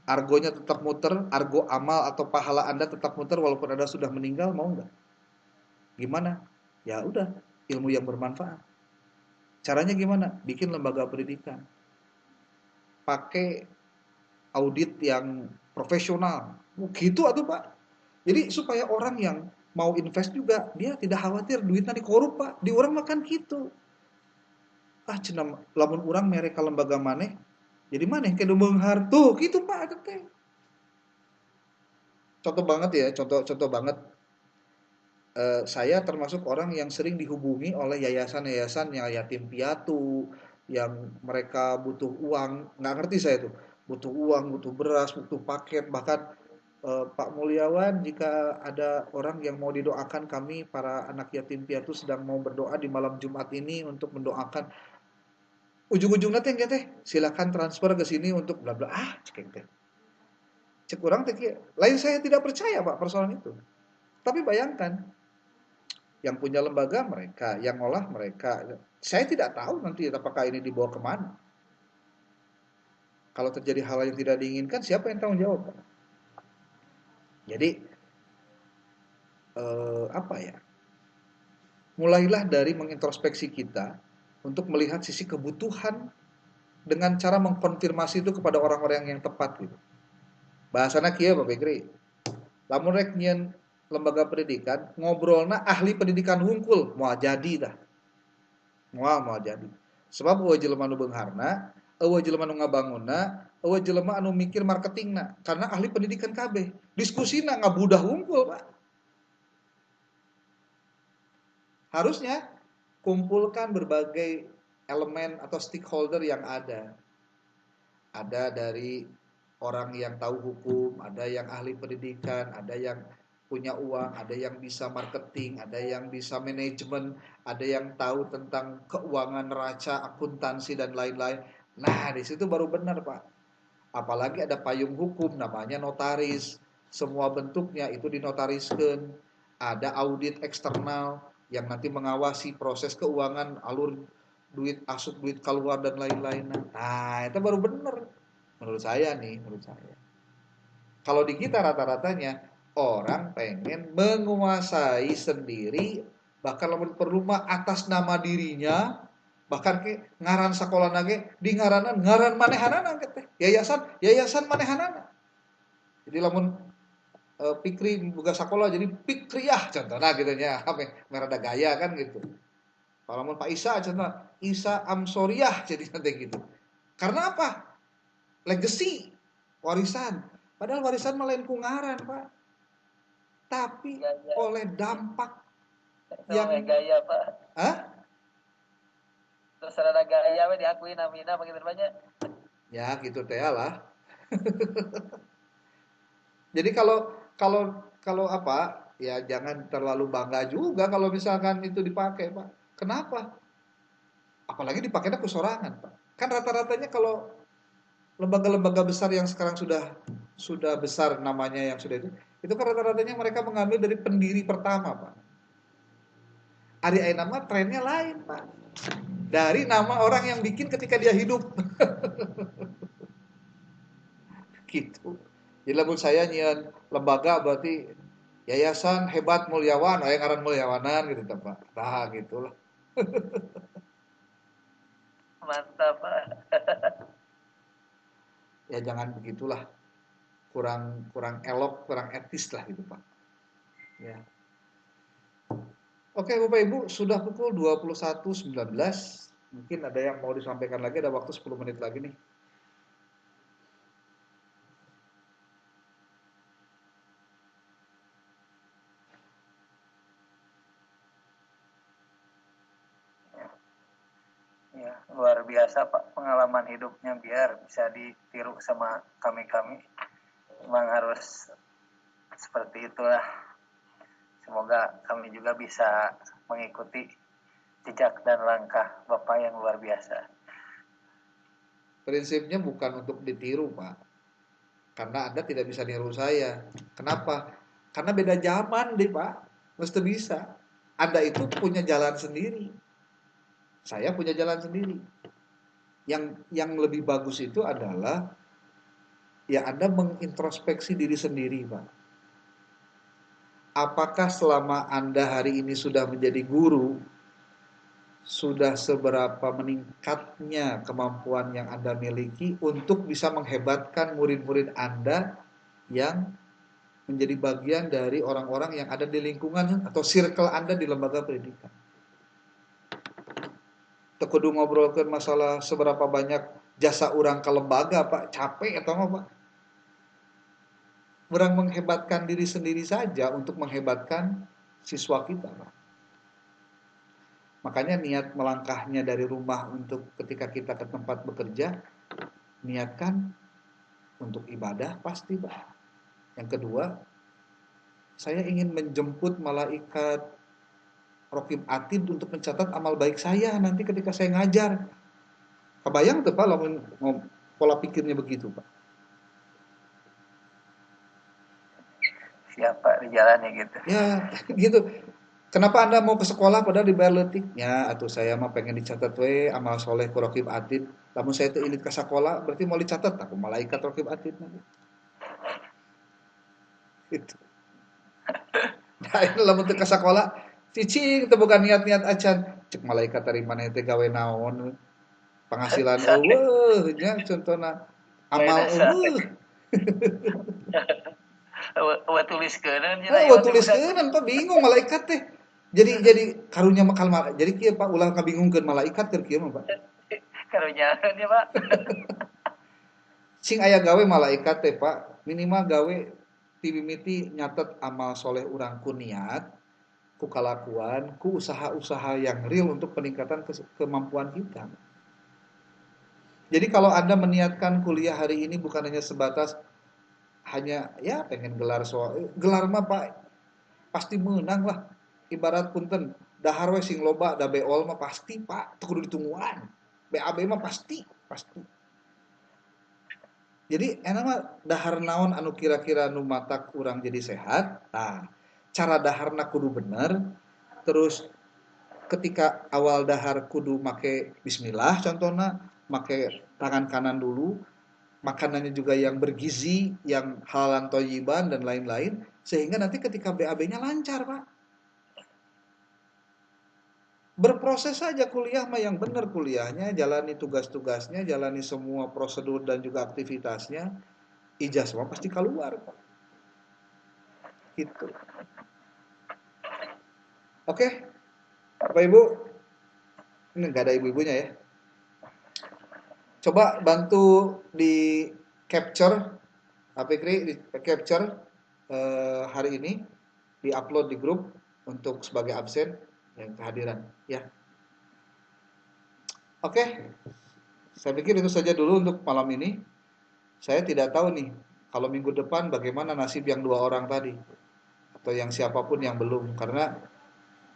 Argonya tetap muter, argo amal atau pahala Anda tetap muter walaupun Anda sudah meninggal, mau nggak? Gimana? Ya udah, ilmu yang bermanfaat. Caranya gimana? Bikin lembaga pendidikan. Pakai audit yang profesional. Gitu atuh, Pak. Jadi supaya orang yang mau invest juga, dia tidak khawatir duitnya dikorup, Pak. Di orang makan gitu. Cenah lamun urang mere ka lembaga maneh, jadi maneh kedu meunghar tuh gitu Pak eta teh. Contoh banget ya, contoh banget saya termasuk orang yang sering dihubungi oleh yayasan-yayasan yang yatim piatu, yang mereka butuh uang, nggak ngerti saya tuh, butuh uang, butuh beras, butuh paket, bahkan Pak Mulyawan, jika ada orang yang mau didoakan, kami para anak yatim piatu sedang mau berdoa di malam Jumat ini untuk mendoakan. Ujung-ujungnya teh teh silakan transfer ke sini untuk bla bla, cek teh cek orang teh lain, saya tidak percaya Pak persoalan itu. Tapi bayangkan, yang punya lembaga mereka, yang ngolah mereka, saya tidak tahu nanti apakah ini dibawa kemana. Kalau terjadi hal yang tidak diinginkan, siapa yang tanggung jawab Pak? Jadi apa ya, mulailah dari mengintrospeksi kita untuk melihat sisi kebutuhan dengan cara mengkonfirmasi itu kepada orang-orang yang tepat gitu. Bahasana kieu Pak Fikri, lamun rek nyieun lembaga pendidikan, ngobrolna ahli pendidikan hungkul, moal jadi dah. Moal jadi. Sebab eueuh jelema nu beungharna, eueuh jelema nu ngabangunna, eueuh jelema anu mikir marketingna, karena ahli pendidikan kabeh. Diskusina ngabudah hungkul, Pak. Harusnya kumpulkan berbagai elemen atau stakeholder yang ada. Ada dari orang yang tahu hukum, ada yang ahli pendidikan, ada yang punya uang, ada yang bisa marketing, ada yang bisa manajemen, ada yang tahu tentang keuangan neraca, akuntansi dan lain-lain. Nah, di situ baru benar, Pak. Apalagi ada payung hukum namanya notaris. Semua bentuknya itu dinotariskan. Ada audit eksternal yang nanti mengawasi proses keuangan, alur duit asup, duit keluar dan lain-lain. Nah, itu baru benar. Menurut saya nih, menurut saya. Kalau di kita rata-ratanya orang pengen menguasai sendiri, bahkan perlu mah atas nama dirinya, bahkan ke ngaran sekolah nage di ngaranan ngaran manehanana teh yayasan manehanana. Jadi lamun Pikri buka sekolah jadi Pikriyah contohnya gitu nya, merada gaya kan gitu. Kalau mau Pak Isa contohnya Isa Amsoriah jadi nanti gitu. Karena apa? Legacy, warisan. Padahal warisan melain kungaran, Pak. Tapi Gaya. oleh dampak Itu yang gaya Pak. Hah? Terus ada gaya we diakui namina begitu banyak. Ya gitu teh lah. Jadi kalau apa? Ya jangan terlalu bangga juga kalau misalkan itu dipakai, Pak. Kenapa? Apalagi dipakainya kesorangan, Pak. Kan rata-ratanya kalau lembaga-lembaga besar yang sekarang sudah besar namanya yang sudah itu kan rata-ratanya mereka mengambil dari pendiri pertama, Pak. Ari ayeuna mah trennya lain, Pak. Dari nama orang yang bikin ketika dia hidup. Gitu. Jadi lamun saya nyian lembaga berarti yayasan hebat mulyawan, aya ngaran mulyawanan gitu Pak. Nah, gitulah. Mantap Pak. Ya jangan begitulah. Kurang elok, kurang etis lah gitu, Pak. Ya. Oke, Bapak Ibu, sudah pukul 21.19. Mungkin ada yang mau disampaikan lagi, ada waktu 10 menit lagi nih. Ya, luar biasa Pak pengalaman hidupnya, biar bisa ditiru sama kami-kami. Memang harus seperti itulah. Semoga kami juga bisa mengikuti jejak dan langkah Bapak yang luar biasa. Prinsipnya bukan untuk ditiru, Pak. karena Anda tidak bisa niru saya. Kenapa? Karena beda zaman deh Pak, mesti bisa. Anda itu punya jalan sendiri, saya punya jalan sendiri. Yang lebih bagus itu adalah ya Anda mengintrospeksi diri sendiri Pak. Apakah selama Anda hari ini sudah menjadi guru, sudah seberapa meningkatnya kemampuan yang Anda miliki untuk bisa menghebatkan murid-murid Anda yang menjadi bagian dari orang-orang yang ada di lingkungan atau circle Anda di lembaga pendidikan. Tekudu ngobrolkan masalah seberapa banyak jasa orang ke lembaga Pak, capek atau apa Pak? Orang menghebatkan diri sendiri saja untuk menghebatkan siswa kita Pak. Makanya niat melangkahnya dari rumah untuk ketika kita ke tempat bekerja, niatkan untuk ibadah pasti Pak. Yang kedua, saya ingin menjemput malaikat Raqib Atid untuk mencatat amal baik saya nanti ketika saya ngajar. Kebayang tuh Pak, lamun pola pikirnya begitu Pak. Siapa di jalannya gitu. Ya, gitu. Kenapa Anda mau ke sekolah padahal dibayar letiknya? Atau saya mah pengen dicatat we amal soleh ku Raqib Atid. Lamun saya tuh ini ke sekolah berarti mau dicatat aku malaikat Raqib Atid nanti. Itu. Nah, ini lamun teu ke sekolah cicing teu bukan niat-niat acan. Cek malaikat dari mana teh gawe naon? Penghasilan eueuh nya contohna amal eueuh. Wa tuliskeun Wah tuliskeun Pak bingung malaikat teh. Jadi karunya makal jadi kieu Pak ulah kabingungkeun malaikat keur kieu mah Pak. karunya ya Pak. Sing aya gawe malaikat teh Pak, minimal gawe ti mimiti nyatet amal soleh urang ku niat, ku kalakuan, ku usaha-usaha yang real untuk peningkatan kemampuan kita. Jadi kalau Anda meniatkan kuliah hari ini bukan hanya sebatas hanya ya pengen gelar soal, gelar mah Pak pasti menang lah. Ibarat punten dahar we sing loba da beol mah pasti Pak, teu kudu ditungguan. BAB mah pasti. Jadi enak mah dahar naon anu kira-kira nu matak urang jadi sehat. Nah, cara daharna kudu bener. Terus ketika awal dahar kudu make bismillah contohnya, make tangan kanan dulu, makanannya juga yang bergizi, yang halalan thayyiban dan lain-lain sehingga nanti ketika BAB-nya lancar, Pak. Berproses saja kuliah mah yang benar kuliahnya, jalani tugas-tugasnya, jalani semua prosedur dan juga aktivitasnya. Ijazah pasti keluar Pak. Gitu. Oke, Bapak Ibu, ini nggak ada ibu-ibunya ya. Coba bantu di capture, apa di capture hari ini, di upload di grup untuk sebagai absen yang kehadiran. Ya. Oke, saya pikir itu saja dulu untuk malam ini. Saya tidak tahu nih, kalau minggu depan bagaimana nasib yang 2 orang tadi. Atau yang siapapun yang belum. Karena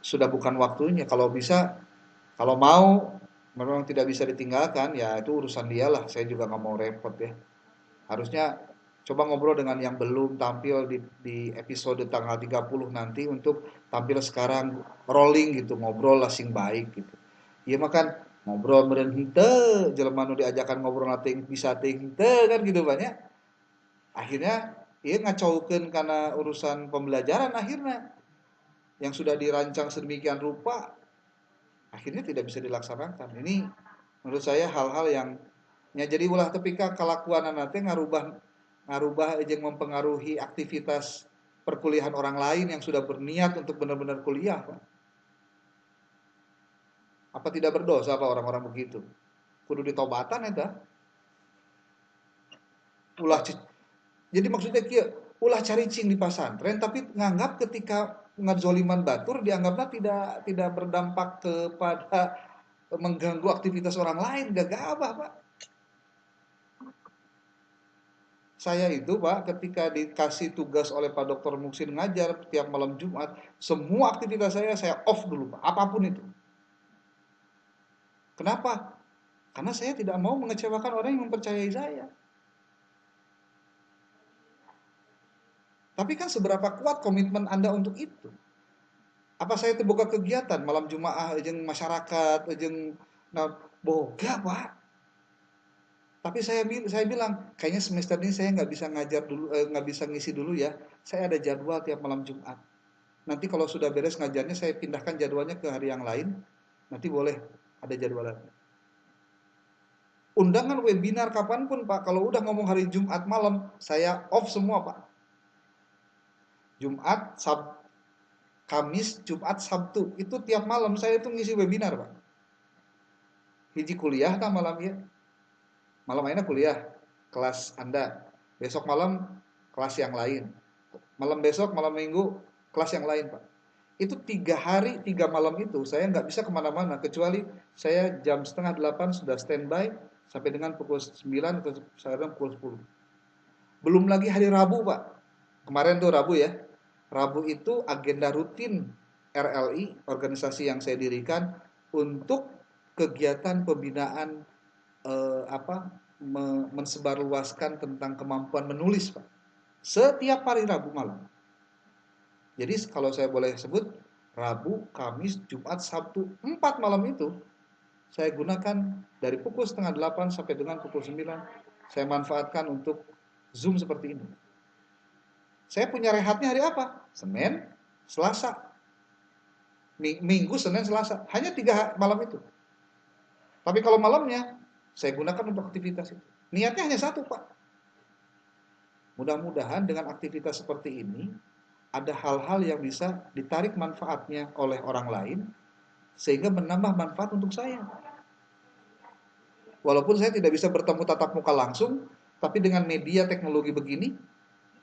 sudah bukan waktunya. Kalau bisa, kalau mau, memang tidak bisa ditinggalkan, ya itu urusan dia lah. Saya juga nggak mau repot ya. Harusnya coba ngobrol dengan yang belum tampil di episode tanggal 30 nanti untuk tampil sekarang rolling gitu, ngobrol lah sing baik gitu. Iya makan ngobrol meureun henteu, jelema nu diajakan ngobrol teuing bisa teuing henteu kan gitu banyak. Akhirnya ieu ngacaukeun karena urusan pembelajaran akhirnya yang sudah dirancang sedemikian rupa akhirnya tidak bisa dilaksanakan. Ini menurut saya hal-hal yang ya jadi ulah tepika kelakuan nanti ngarubah jeung mempengaruhi aktivitas perkuliahan orang lain yang sudah berniat untuk benar-benar kuliah, Pak. Apa tidak berdosa Pak orang-orang begitu? Kudu ditobatan eta. Ulah jadi maksudnya kieu, ulah cari cing di pasantren tapi nganggap ketika ngadzoliman batur dianggapnya tidak berdampak kepada mengganggu aktivitas orang lain, gagabah Pak. Saya itu Pak ketika dikasih tugas oleh Pak Dr. Muksin ngajar tiap malam Jumat, semua aktivitas saya off dulu Pak, apapun itu. Kenapa? Karena saya tidak mau mengecewakan orang yang mempercayai saya. Tapi kan seberapa kuat komitmen Anda untuk itu? Apa saya terbuka kegiatan malam Jumaah jeung masyarakat, jeung nah, boga, Pak. Tapi saya bilang, kayaknya semester ini saya nggak bisa ngajar dulu, nggak bisa ngisi dulu ya. Saya ada jadwal tiap malam Jumat. Nanti kalau sudah beres ngajarnya, saya pindahkan jadwalnya ke hari yang lain. Nanti boleh ada jadwalnya. Undangan webinar kapanpun Pak, kalau udah ngomong hari Jumat malam, saya off semua Pak. Jumat, Kamis, Jumat, Sabtu, itu tiap malam saya itu ngisi webinar Pak. Hiji kuliah kan malamnya. Malam akhirnya kuliah, kelas Anda. Besok malam, kelas yang lain. Malam besok, malam minggu, kelas yang lain Pak. Itu 3 hari, 3 malam itu, saya nggak bisa kemana-mana. Kecuali saya jam setengah 8 sudah standby, sampai dengan pukul 9 atau sekarang pukul 10. Belum lagi hari Rabu Pak. Kemarin tuh Rabu ya. Rabu itu agenda rutin RLI, organisasi yang saya dirikan, untuk kegiatan pembinaan mensebarluaskan tentang kemampuan menulis Pak. Setiap hari Rabu malam. Jadi kalau saya boleh sebut, Rabu, Kamis, Jumat, Sabtu, 4 malam itu saya gunakan dari pukul setengah 8 sampai dengan pukul 9. Saya manfaatkan untuk Zoom seperti ini. Saya punya rehatnya hari apa? Senin, Selasa. Minggu, Senin, Selasa. Hanya 3 malam itu. Tapi kalau malamnya, saya gunakan untuk aktivitas itu. Niatnya hanya satu, Pak. Mudah-mudahan dengan aktivitas seperti ini, ada hal-hal yang bisa ditarik manfaatnya oleh orang lain, sehingga menambah manfaat untuk saya. Walaupun saya tidak bisa bertemu tatap muka langsung, tapi dengan media teknologi begini,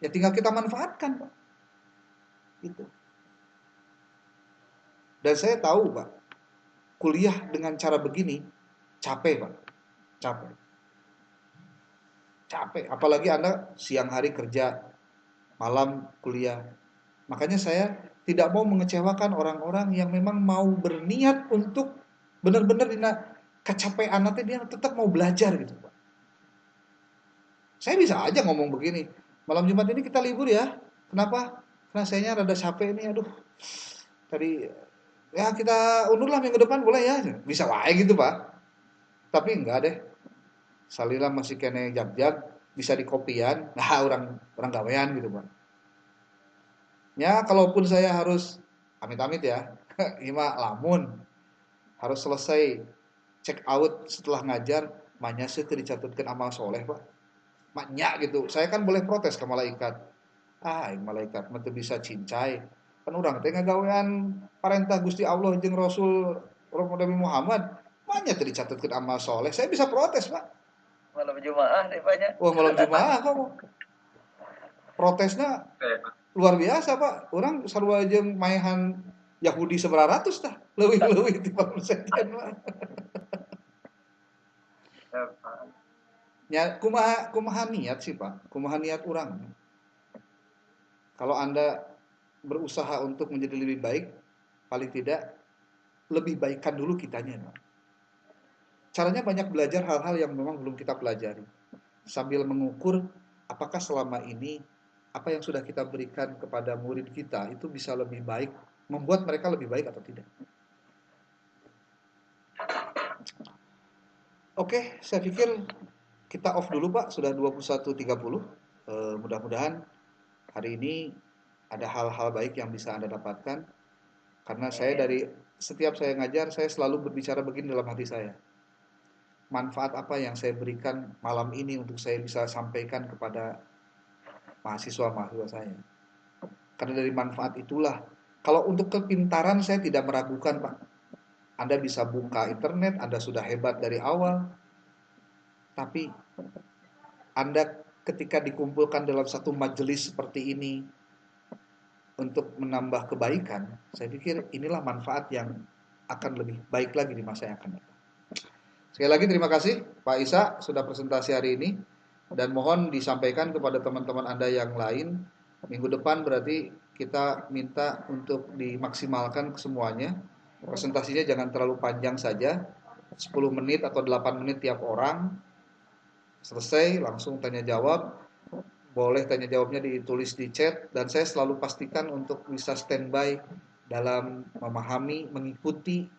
ya tinggal kita manfaatkan, Pak. Gitu. Dan saya tahu, Pak, kuliah dengan cara begini, capek, Pak. Capek. Apalagi Anda siang hari kerja, malam kuliah. Makanya saya tidak mau mengecewakan orang-orang yang memang mau berniat untuk benar-benar kecapean nanti dia tetap mau belajar gitu Pak. Saya bisa aja ngomong begini, malam Jumat ini kita libur ya. Kenapa? Karena sayanya rada capek ini, aduh. Tadi ya kita undur lah minggu depan boleh ya. Bisa wae gitu Pak. Tapi enggak deh. Salila masih kene jab-jab, bisa dikopian. Nah, orang gawean gitu Pak. Ya, kalaupun saya harus amit-amit ya, ima lamun harus selesai check out setelah ngajar, maknya sih dicatatkan amal soleh Pak. Maknya gitu. Saya kan boleh protes ke malaikat. Malaikat mah teu bisa cincai. Kan urang teh ngagawean parentah Gusti Allah jeung Rasul Nabi Muhammad, maknya teu dicatatkeun amal soleh. Saya bisa protes Pak. Malam Jumaah nih banyak. Wah, malam Jumaah kamu. Protesnya luar biasa Pak. Orang sarua jeung maehan Yahudi 900 tah. Leuwih-leuwih ti persentan Pak. Ya, kumaha niat sih Pak? Kumaha niat orang? Kalau Anda berusaha untuk menjadi lebih baik, paling tidak lebih baikkan dulu kitanya Pak. Caranya banyak belajar hal-hal yang memang belum kita pelajari. Sambil mengukur apakah selama ini apa yang sudah kita berikan kepada murid kita itu bisa lebih baik, membuat mereka lebih baik atau tidak. Oke, saya pikir kita off dulu Pak, sudah 21.30. Mudah-mudahan hari ini ada hal-hal baik yang bisa Anda dapatkan. Karena saya dari setiap saya ngajar, saya selalu berbicara begini dalam hati saya. Manfaat apa yang saya berikan malam ini untuk saya bisa sampaikan kepada mahasiswa-mahasiswa saya. Karena dari manfaat itulah, kalau untuk kepintaran saya tidak meragukan Pak. Anda bisa buka internet, Anda sudah hebat dari awal. Tapi Anda ketika dikumpulkan dalam satu majelis seperti ini untuk menambah kebaikan, saya pikir inilah manfaat yang akan lebih baik lagi di masa yang akan datang. Sekali lagi terima kasih Pak Isa sudah presentasi hari ini, dan mohon disampaikan kepada teman-teman Anda yang lain. Minggu depan berarti kita minta untuk dimaksimalkan semuanya. Presentasinya jangan terlalu panjang saja, 10 menit atau 8 menit tiap orang. Selesai langsung tanya jawab. boleh tanya jawabnya ditulis di chat, dan saya selalu pastikan untuk bisa standby dalam memahami, mengikuti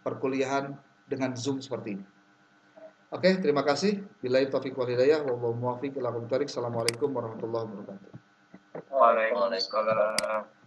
perkuliahan dengan Zoom seperti ini. Oke, terima kasih. Billahi taufiq wal hidayah, wallahu muwaffiq ila aqwamit thoriq. Assalamualaikum warahmatullahi wabarakatuh. Waalaikumsalam.